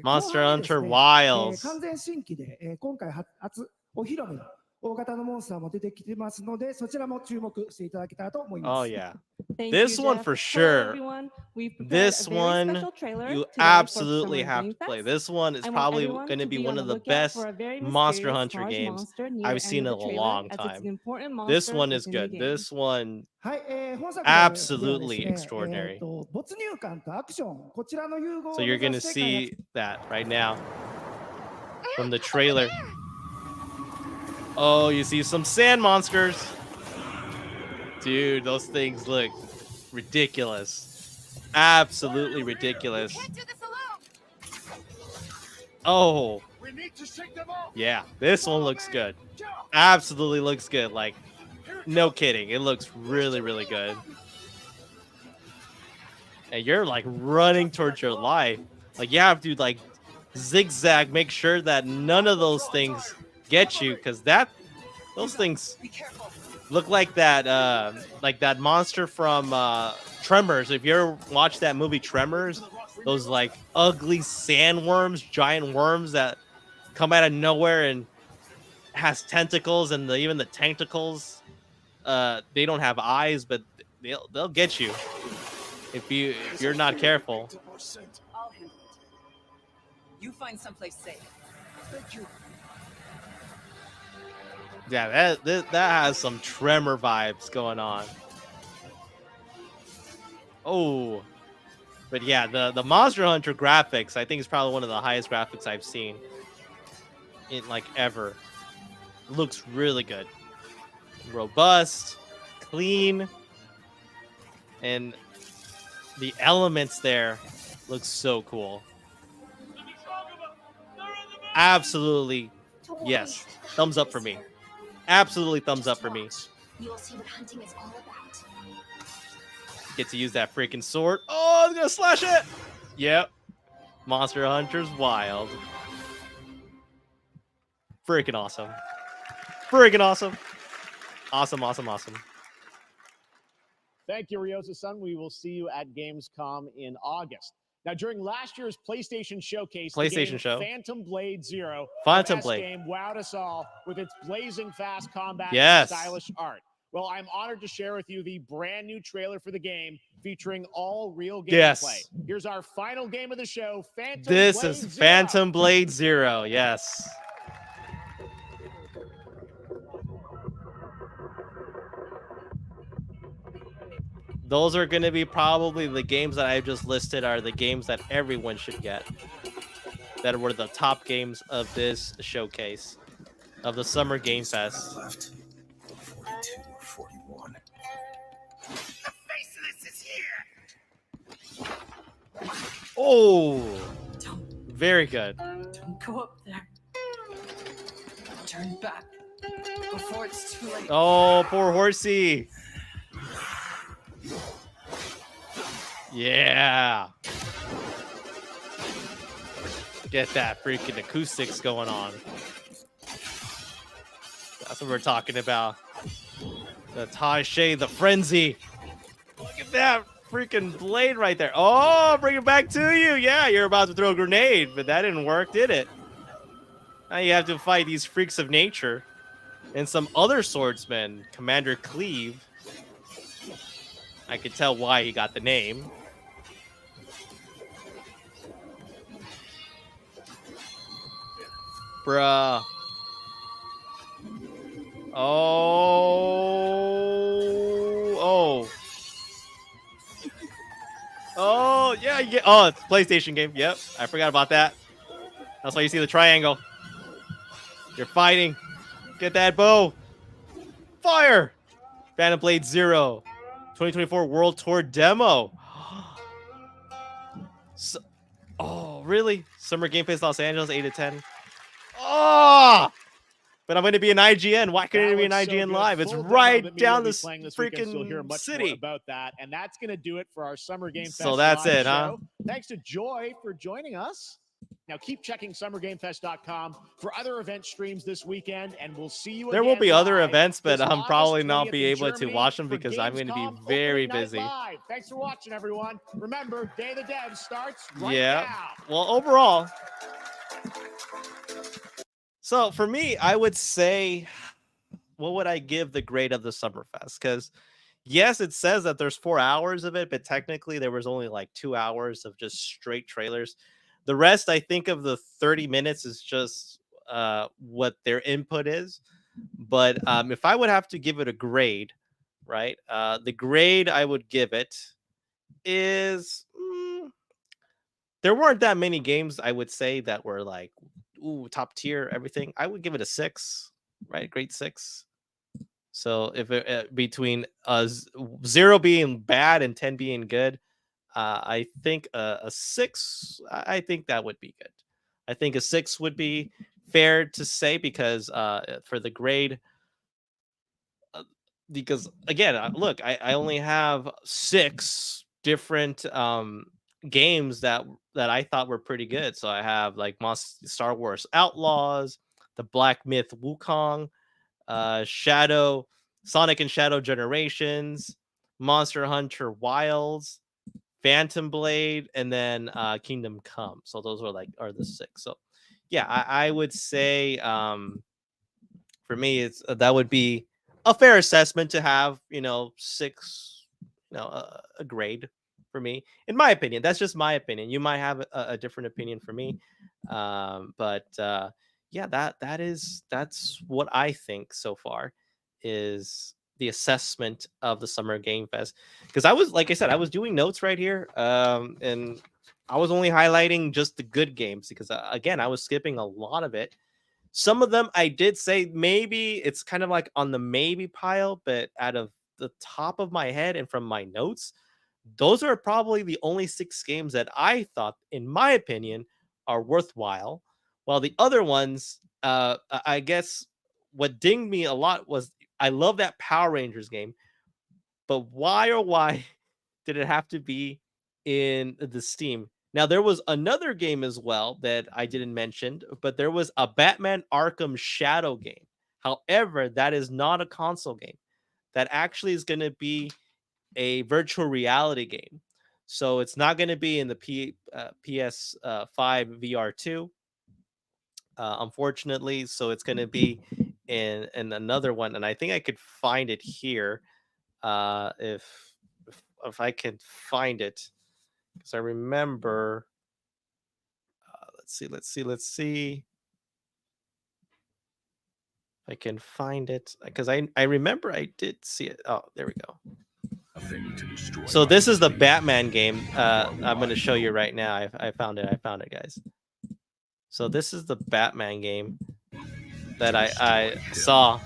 Speaker 1: Monster Hunter Wilds.
Speaker 19: 完全新規で、今回初お披露目の大型のモンスターも出てきてますので、そちらも注目していただけたらと思います。
Speaker 1: Oh yeah.
Speaker 5: Thank
Speaker 1: This
Speaker 5: you,
Speaker 1: one
Speaker 5: Jeff.
Speaker 1: for
Speaker 5: Hello,
Speaker 1: sure.
Speaker 5: everyone. We've prepared
Speaker 1: This
Speaker 5: a very
Speaker 1: one
Speaker 5: special trailer
Speaker 1: you
Speaker 5: today for
Speaker 1: absolutely
Speaker 5: Summer
Speaker 1: have
Speaker 5: Game
Speaker 1: to play.
Speaker 5: Fest.
Speaker 1: This one is
Speaker 5: I want
Speaker 1: probably
Speaker 5: everyone
Speaker 1: going to
Speaker 5: to
Speaker 1: be
Speaker 5: be
Speaker 1: one
Speaker 5: on
Speaker 1: of
Speaker 5: the
Speaker 1: the
Speaker 5: lookout
Speaker 1: best
Speaker 5: for a very
Speaker 1: Monster
Speaker 5: mysterious
Speaker 1: Hunter
Speaker 5: large
Speaker 1: games
Speaker 5: monster near
Speaker 1: I've
Speaker 5: the
Speaker 1: seen
Speaker 5: end
Speaker 1: in
Speaker 5: of
Speaker 1: a
Speaker 5: the trailer,
Speaker 1: long
Speaker 5: as it's
Speaker 1: time.
Speaker 5: an important
Speaker 1: This
Speaker 5: monster
Speaker 1: one is
Speaker 5: within the
Speaker 1: good.
Speaker 5: game.
Speaker 1: This one
Speaker 19: はい、本作ではです
Speaker 1: absolutely
Speaker 19: ね、
Speaker 1: extraordinary.
Speaker 19: 没入感とアクション、こちらの融合
Speaker 1: So
Speaker 19: を
Speaker 1: you're
Speaker 19: 目
Speaker 1: going
Speaker 19: 指
Speaker 1: to
Speaker 19: して開発
Speaker 1: see that right now from the trailer. Oh, you see some sand monsters. Dude, those things look ridiculous. Absolutely ridiculous. Oh. Yeah, this one looks good. Absolutely looks good. Like, no kidding. It looks really, really good. And you're like running towards your life. Like, you have to like zigzag, make sure that none of those things get you, because those things look like that monster from Tremors. If you ever watched that movie Tremors, those like ugly sandworms, giant worms that come out of nowhere and has tentacles, and even the tentacles, they don't have eyes, but they'll get you if you're not careful.
Speaker 20: I'll handle it. You find someplace safe. Thank you.
Speaker 1: Yeah, that has some Tremor vibes going on. Oh, but yeah, the Monster Hunter graphics, I think, is probably one of the highest graphics I've seen in like ever. Looks really good, robust, clean, and the elements there look so cool. Absolutely, yes, thumbs up for me. Absolutely thumbs up for me.
Speaker 11: You'll see what hunting is all about.
Speaker 1: Get to use that freaking sword. Oh, I'm gonna slash it. Yep. Monster Hunter's wild. Freaking awesome. Freaking awesome. Awesome, awesome, awesome.
Speaker 2: Thank you, Ryosa-san. We will see you at Gamescom in August. Now, during last year's PlayStation Showcase, the game Phantom Blade Zero,
Speaker 1: Phantom
Speaker 2: the
Speaker 1: Blade
Speaker 2: game wowed us all with its blazing fast combat
Speaker 1: Yes.
Speaker 2: and stylish art. Well, I'm honored to share with you the brand new trailer for the game featuring all real gameplay.
Speaker 1: Yes.
Speaker 2: Here's our final game of the show, Phantom
Speaker 1: This
Speaker 2: Blade
Speaker 1: is
Speaker 2: Zero.
Speaker 1: Phantom Blade Zero. Yes. Those are going to be probably the games that I've just listed are the games that everyone should get. That were the top games of this showcase of the Summer Game Fest.
Speaker 8: Left. 42 or 41.
Speaker 1: Oh, very good.
Speaker 20: Don't go up there. Turn back before it's too late.
Speaker 1: Oh, poor horsey. Yeah. Get that freaking acoustics going on. That's what we're talking about. The Taishe, the frenzy. Look at that freaking blade right there. Oh, bring it back to you. Yeah, you're about to throw a grenade, but that didn't work, did it? Now you have to fight these freaks of nature and some other swordsmen. Commander Cleave. I could tell why he got the name. Bruh. Oh. Oh, yeah, you get. Oh, it's a PlayStation game. Yep, I forgot about that. That's why you see the triangle. You're fighting. Get that bow. Fire. Phantom Blade Zero. 2024 World Tour demo. So, oh, really? Summer Game Fest Los Angeles, 8 to 10. Oh, but I'm going to be an IGN. Why couldn't it be an IGN Live? It's right down this freaking city.
Speaker 2: About that, and that's going to do it for our Summer Game Fest.
Speaker 1: So that's
Speaker 2: live
Speaker 1: it, huh?
Speaker 2: show. Thanks to Joy for joining us. Now keep checking summergamefest.com for other event streams this weekend, and we'll see you.
Speaker 1: There will be other
Speaker 2: live
Speaker 1: events, but
Speaker 2: this
Speaker 1: I'm probably
Speaker 2: August
Speaker 1: not
Speaker 2: 20th
Speaker 1: be
Speaker 2: in
Speaker 1: able to
Speaker 2: Germany
Speaker 1: watch them
Speaker 2: for
Speaker 1: because I'm going to be
Speaker 2: Gamescom
Speaker 1: very
Speaker 2: Opening Night
Speaker 1: busy.
Speaker 2: Live. Thanks for watching, everyone. Remember, Day of the Dev starts right
Speaker 1: Yeah.
Speaker 2: now.
Speaker 1: Well, overall, so for me, I would say, what would I give the grade of the Summerfest? Because, yes, it says that there's 4 hours of it, but technically there was only like 2 hours of just straight trailers. The rest, I think, of the 30 minutes is just what their input is. But if I would have to give it a grade, right? The grade I would give it is there weren't that many games I would say that were like ooh top tier everything. I would give it a 6, right? Grade 6. So if it, between 0 being bad and 10 being good, I think a 6. I think that would be good. I think a 6 would be fair to say because for the grade, because again, look, I only have 6 different games that I thought were pretty good. So I have like Star Wars Outlaws, the Black Myth Wukong, Shadow, Sonic and Shadow Generations, Monster Hunter Wilds, Phantom Blade, and then Kingdom Come. So those are the 6. So yeah, I would say for me it's that would be a fair assessment to have 6, a grade for me, in my opinion. That's just my opinion. You might have a different opinion for me, but yeah, that's what I think so far is the assessment of the Summer Game Fest. Because I was, like I said, I was doing notes right here, and I was only highlighting just the good games because again, I was skipping a lot of it. Some of them I did say maybe it's kind of like on the maybe pile, but out of the top of my head and from my notes, those are probably the only 6 games that I thought, in my opinion, are worthwhile. While the other ones, I guess what dinged me a lot was I love that Power Rangers game, but why or why did it have to be in the Steam? Now, there was another game as well that I didn't mention, but there was a Batman Arkham Shadow game. However, that is not a console game. That actually is going to be a virtual reality game. So it's not going to be in the PS5 VR2, unfortunately. So it's going to be in another one, and I think I could find it here if I can find it, because I remember. Let's see. If I can find it, because I remember I did see it. Oh, there we go. So this is the Batman game. I'm going to show you right now. I found it. I found it, guys. So this is the Batman game that I saw.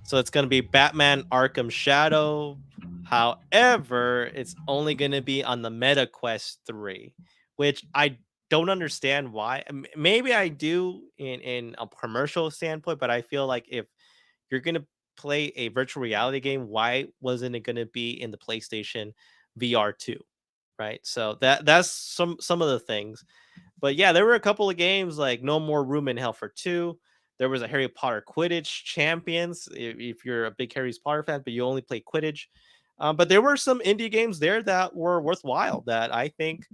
Speaker 1: So it's going to be Batman Arkham Shadow. However, it's only going to be on the Meta Quest 3, which I don't understand why. Maybe I do in a commercial standpoint, but I feel like if you're going to play a virtual reality game, why wasn't it going to be in the PlayStation VR2, right? So that's some of the things. But yeah, there were a couple of games like No More Room in Hell for 2. There was a Harry Potter Quidditch Champions, if you're a big Harry Potter fan, but you only play Quidditch. But there were some indie games there that were worthwhile that I think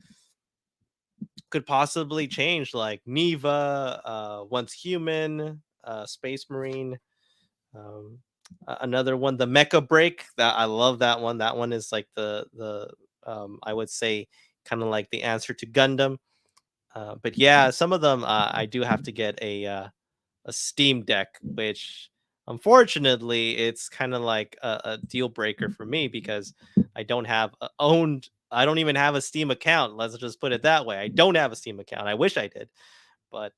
Speaker 1: could possibly change, like Neva, Once Human, Space Marine. Another one, the Mecha Break. That I love that one. That one is like the I would say kind of like the answer to Gundam. But yeah, some of them I do have to get a Steam Deck, which unfortunately it's kind of like a deal breaker for me because I don't have I don't even have a Steam account. Let's just put it that way. I don't have a Steam account. I wish I did, but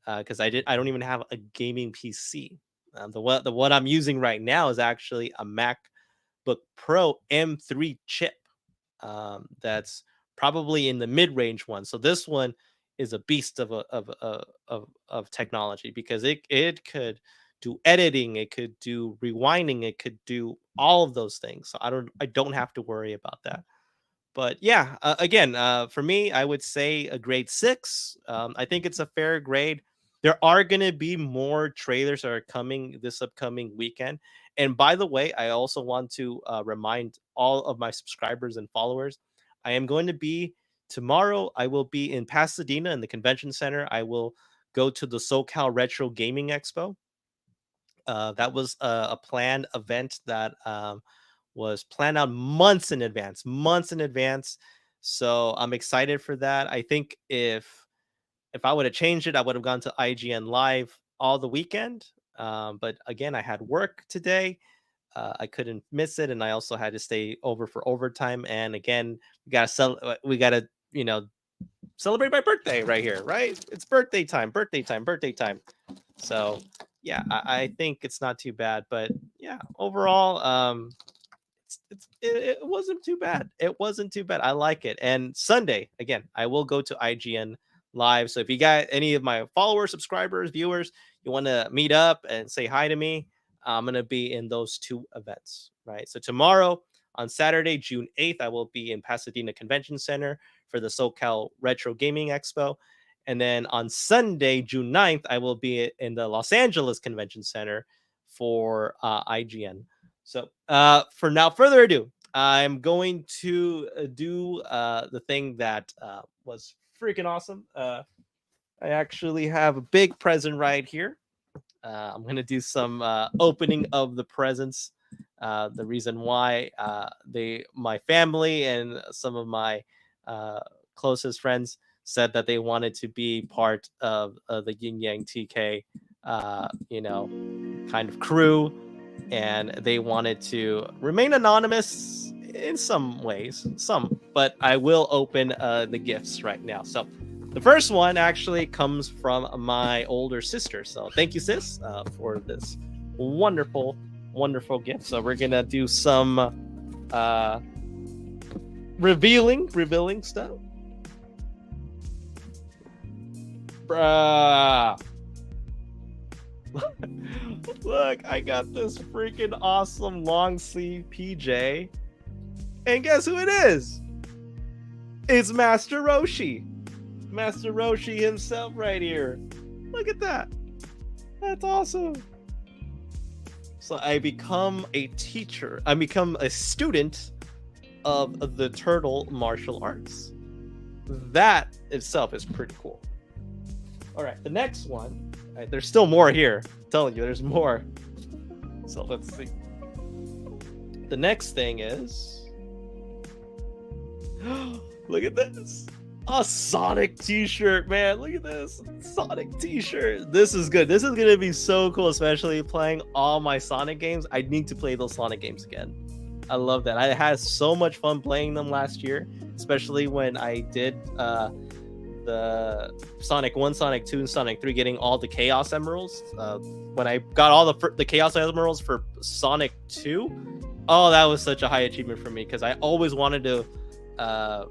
Speaker 1: because I don't even have a gaming PC. The what I'm using right now is actually a MacBook Pro M3 chip. That's probably in the mid-range one. So this one is a beast of technology because it could do editing, it could do rewinding, it could do all of those things. So I don't have to worry about that. But yeah, again, for me, I would say a grade 6. I think it's a fair grade. There are going to be more trailers that are coming this upcoming weekend. And by the way, I also want to remind all of my subscribers and followers, I am going to be tomorrow. I will be in Pasadena in the convention center. I will go to the SoCal Retro Gaming Expo. That was a planned event that was planned out months in advance, months in advance. So I'm excited for that. I think if I would have changed it, I would have gone to IGN Live all the weekend. But again, I had work today. I couldn't miss it, and I also had to stay over for overtime. And again, we gotta, celebrate my birthday right here, right? It's birthday time, birthday time, birthday time. So yeah, I think it's not too bad. But yeah, overall, it wasn't too bad. It wasn't too bad. I like it. And Sunday, again, I will go to IGN Live. So if you got any of my followers, subscribers, viewers, you want to meet up and say hi to me, I'm going to be in those two events, right? So tomorrow on Saturday, June 8th, I will be in Pasadena Convention Center for the SoCal Retro Gaming Expo. And then on Sunday, June 9th, I will be in the Los Angeles Convention Center for IGN. So for now, further ado, I'm going to do the thing that was freaking awesome. I actually have a big present right here. I'm going to do some opening of the presents. The reason why my family and some of my closest friends said that they wanted to be part of the Yin Yang TK, kind of crew, and they wanted to remain anonymous in some ways, but I will open the gifts right now. So the first one actually comes from my older sister. So thank you, sis, for this wonderful, wonderful gift. So we're gonna do some revealing stuff. Bruh. Look, I got this freaking awesome long sleeve PJ. And guess who it is? It's Master Roshi. Master Roshi himself right here. Look at that. That's awesome. So I become a teacher. I become a student of the turtle martial arts. That itself is pretty cool. All right, the next one. Right, there's still more here. I'm telling you, there's more. So let's see. The next thing is... Look at this. A Sonic t-shirt, man. Look at this. Sonic t-shirt. This is good. This is going to be so cool, especially playing all my Sonic games. I need to play those Sonic games again. I love that. I had so much fun playing them last year, especially when I did the Sonic 1, Sonic 2, and Sonic 3, getting all the Chaos Emeralds. When I got all the Chaos Emeralds for Sonic 2, oh, that was such a high achievement for me, because I always wanted to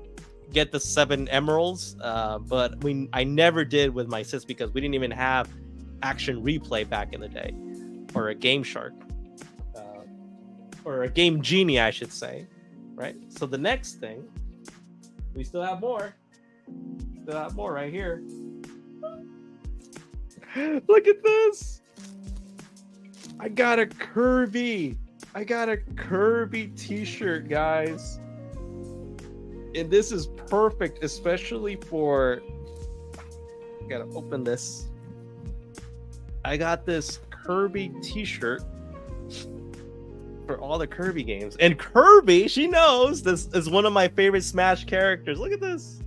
Speaker 1: get the 7 emeralds, but I never did with my sis, because we didn't even have Action Replay back in the day, or a Game Shark, or a Game Genie, I should say, right? So the next thing, we still have more. Still have more right here. Look at this. I got a Kirby t-shirt, guys. And this is perfect, especially for... I gotta open this. I got this Kirby t-shirt for all the Kirby games. And Kirby, she knows this is one of my favorite Smash characters. Look at this.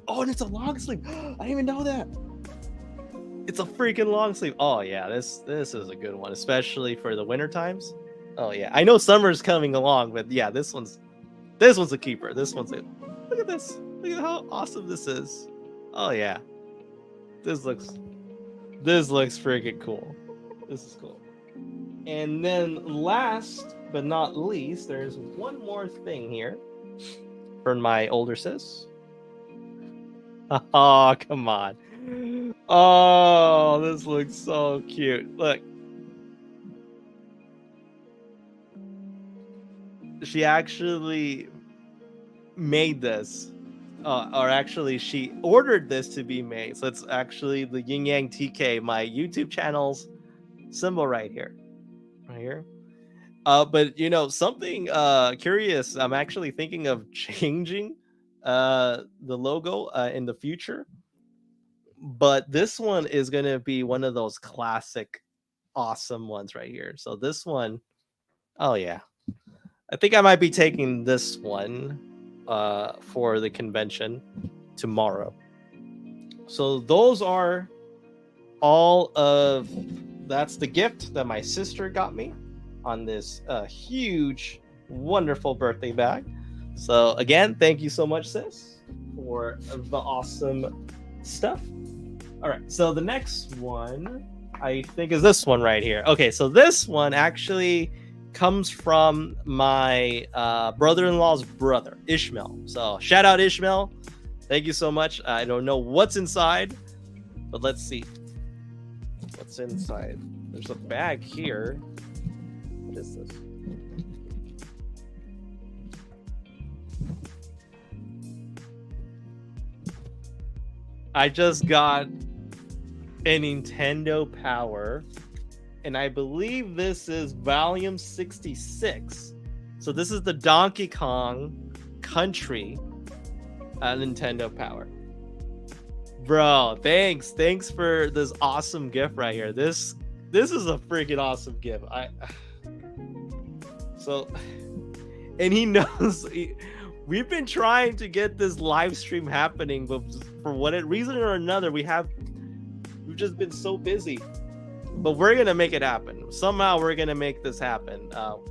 Speaker 1: Oh, and it's a long sleeve. I didn't even know that. It's a freaking long sleeve. Oh yeah, this is a good one, especially for the winter times. Oh yeah, I know summer's coming along, but yeah, this one's a keeper. This one's it. Look at this. Look at how awesome this is. Oh yeah, this looks freaking cool. This is cool. And then last but not least, there's one more thing here for my older sis. Oh, come on. Oh, this looks so cute. Look. She actually made this. Or actually, she ordered this to be made. So it's actually the Yin Yang TK, my YouTube channel's symbol right here. Right here. But, something curious. I'm actually thinking of changing the logo in the future, but this one is going to be one of those classic awesome ones right here. So this one, oh yeah, I think I might be taking this one for the convention tomorrow. So those are all of, that's the gift that my sister got me on this huge, wonderful birthday bag. So again, thank you so much, sis, for the awesome stuff. All right, so the next one I think is this one right here. Okay, so this one actually comes from my brother-in-law's brother, Ishmael. So shout out Ishmael. Thank you so much. I don't know what's inside, but let's see what's inside. There's a bag here. What is this? I just got a Nintendo Power, and I believe this is volume 66. So this is the Donkey Kong Country Nintendo Power. Bro, thanks for this awesome gift right here. This is a freaking awesome gift. And he knows we've been trying to get this live stream happening, but for reason or another, we've just been so busy. But we're gonna make it happen. Somehow we're gonna make this happen. So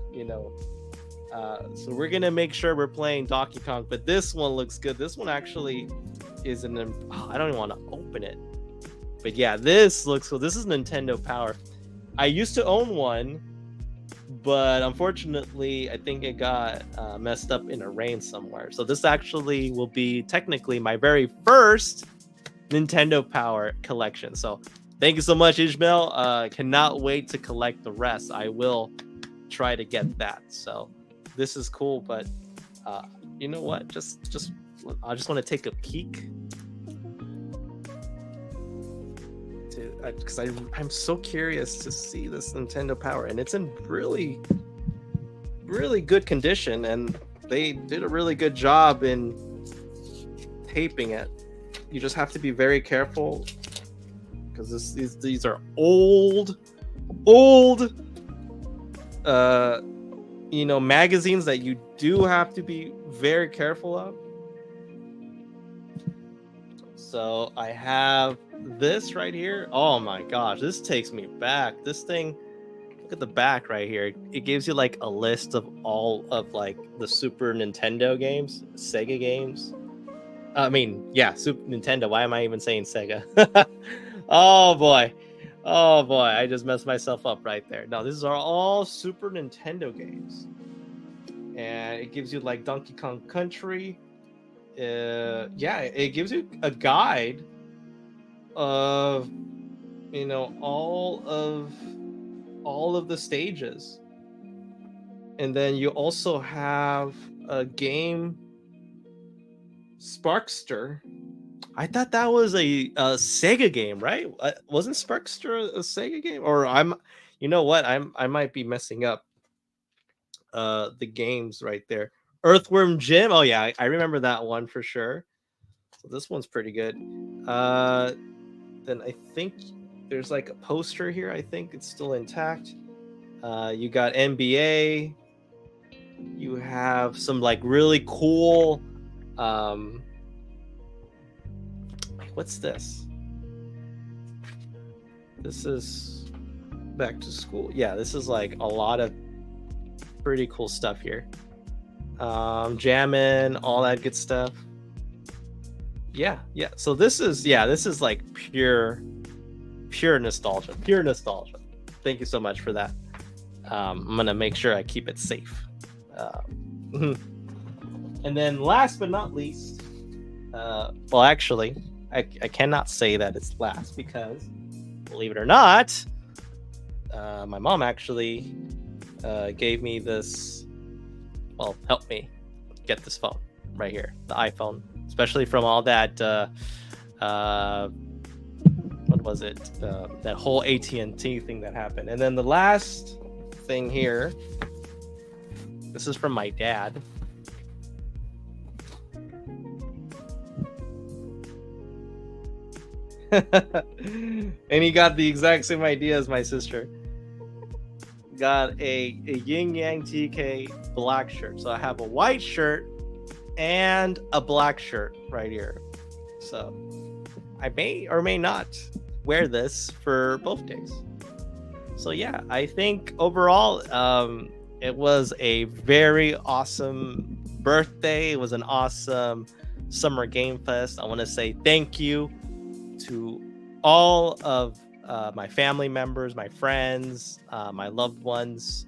Speaker 1: we're gonna make sure we're playing Donkey Kong. But this one looks good. This one actually is I don't even want to open it. But yeah, this looks cool. This is Nintendo Power. I used to own one, but unfortunately, I think it got messed up in a rain somewhere. So this actually will be technically my very first Nintendo Power collection. So thank you so much, Ishmael. Cannot wait to collect the rest. I will try to get that. So this is cool, but you know what? I just want to take a peek. Because I'm so curious to see this Nintendo Power, and it's in really, really good condition, and they did a really good job in taping it. You just have to be very careful because these are old magazines that you do have to be very careful of. So I have this right here. Oh my gosh, this takes me back. This thing, look at the back right here. It gives you like a list of all of like the Super Nintendo games, Sega games. Super Nintendo. Why am I even saying Sega? Oh boy, I just messed myself up right there. No, these are all Super Nintendo games, and it gives you like Donkey Kong Country. It gives you a guide of all of the stages, and then you also have a game, Sparkster. I thought that was a Sega game, right? Wasn't Sparkster a Sega game? Or I might be messing up the games right there. Earthworm Jim. Oh yeah, I remember that one for sure. So this one's pretty good. Then I think there's like a poster here. I think it's still intact. You got NBA. You have some like really cool. What's this? This is back to school. Yeah, this is like a lot of pretty cool stuff here. Jammin', all that good stuff. Yeah. So this is like pure nostalgia. Thank you so much for that. I'm gonna make sure I keep it safe. And then last but not least, actually, I cannot say that it's last because, believe it or not, my mom actually gave me this. Well, help me get this phone right here, the iPhone, especially from all that, what was it? That whole AT&T thing that happened. And then the last thing here, this is from my dad. And he got the exact same idea as my sister. got a Yin Yang TK black shirt. So I have a white shirt and a black shirt right here. So I may or may not wear this for both days. So yeah, I think overall it was a very awesome birthday. It was an awesome Summer Game Fest. I want to say thank you to all of my family members, my friends, my loved ones,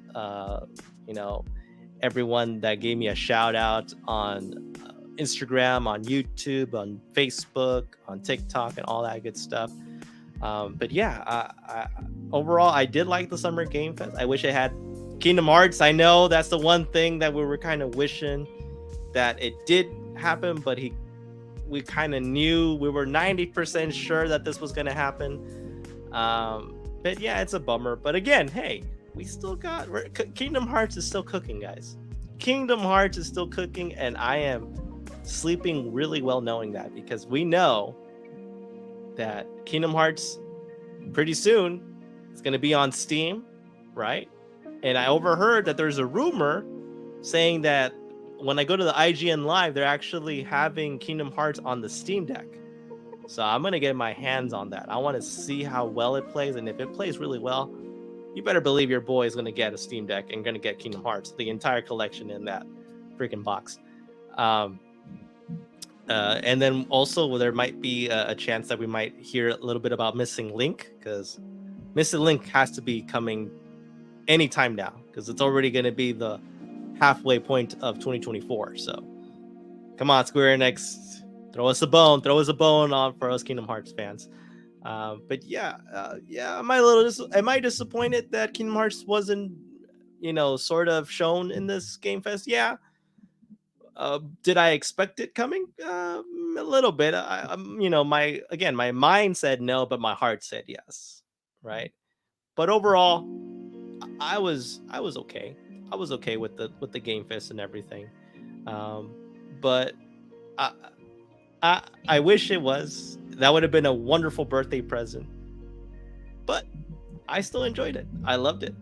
Speaker 1: you know, everyone that gave me a shout out on Instagram, on YouTube, on Facebook, on TikTok, and all that good stuff. But yeah, overall, I did like the Summer Game Fest. I wish it had Kingdom Hearts. I know that's the one thing that we were kind of wishing that it did happen, but we kind of knew, we were 90% sure that this was going to happen. But yeah, it's a bummer. But again, hey, we still got Kingdom Hearts is still cooking, guys. Kingdom Hearts is still cooking, and I am sleeping really well knowing that, because we know that Kingdom Hearts pretty soon is going to be on Steam, right? And I overheard that there's a rumor saying that when I go to the IGN Live, they're actually having Kingdom Hearts on the Steam Deck. So I'm going to get my hands on that. I want to see how well it plays. And if it plays really well, you better believe your boy is going to get a Steam Deck and going to get Kingdom Hearts, the entire collection in that freaking box. And then also there might be a chance that we might hear a little bit about Missing Link, because Missing Link has to be coming anytime now, because it's already going to be the halfway point of 2024. So come on, Square Enix, throw us a bone on for us Kingdom Hearts fans. But yeah, am I disappointed that Kingdom Hearts wasn't, sort of shown in this Game Fest? Yeah. Did I expect it coming? A little bit. My mind said no, but my heart said yes, right? But overall, I was okay. I was okay with the Game Fest and everything. But I wish it was. That would have been a wonderful birthday present. But I still enjoyed it. I loved it.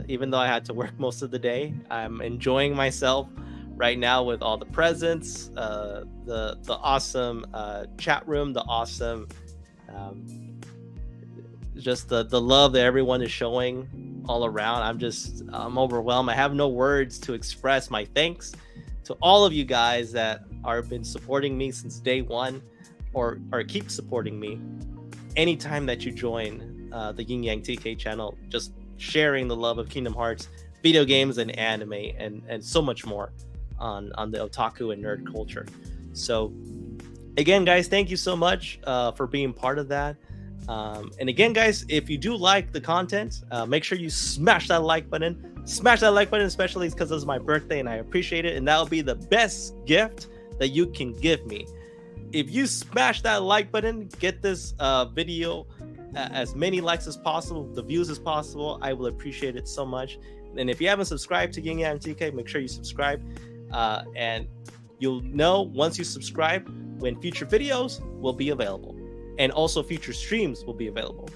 Speaker 1: Even though I had to work most of the day, I'm enjoying myself right now with all the presents, the awesome chat room, the awesome just the love that everyone is showing all around. I'm overwhelmed. I have no words to express my thanks to all of you guys that are been supporting me since day one, or keep supporting me anytime that you join the Yin Yang TK channel, just sharing the love of Kingdom Hearts, video games, and anime, and so much more on the otaku and nerd culture. So again, guys, thank you so much for being part of that. And again, guys, if you do like the content, make sure you smash that like button. Smash that like button, especially because it's my birthday and I appreciate it. And that'll be the best gift that you can give me. If you smash that like button, get this video as many likes as possible, the views as possible, I will appreciate it so much. And if you haven't subscribed to Yin Yang TK, make sure you subscribe. And you'll know once you subscribe when future videos will be available, and also future streams will be available.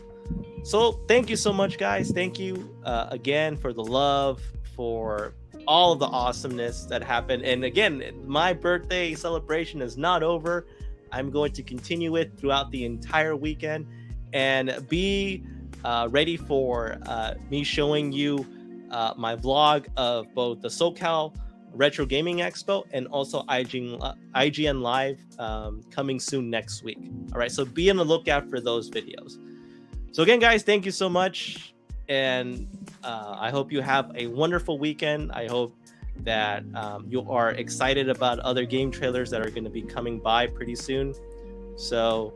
Speaker 1: So thank you so much, guys. Thank you again for the love, for all of the awesomeness that happened. And again, my birthday celebration is not over. I'm going to continue it throughout the entire weekend, and be ready for me showing you my vlog of both the SoCal Retro Gaming Expo and also IGN Live coming soon next week. All right, so be on the lookout for those videos. So again, guys, thank you so much, and I hope you have a wonderful weekend. I hope that you are excited about other game trailers that are going to be coming by pretty soon. So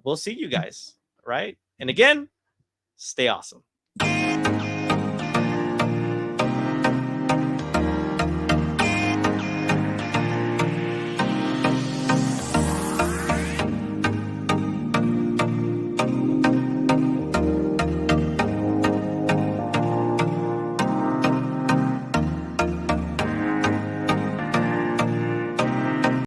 Speaker 1: we'll see you guys, right? And again, stay awesome.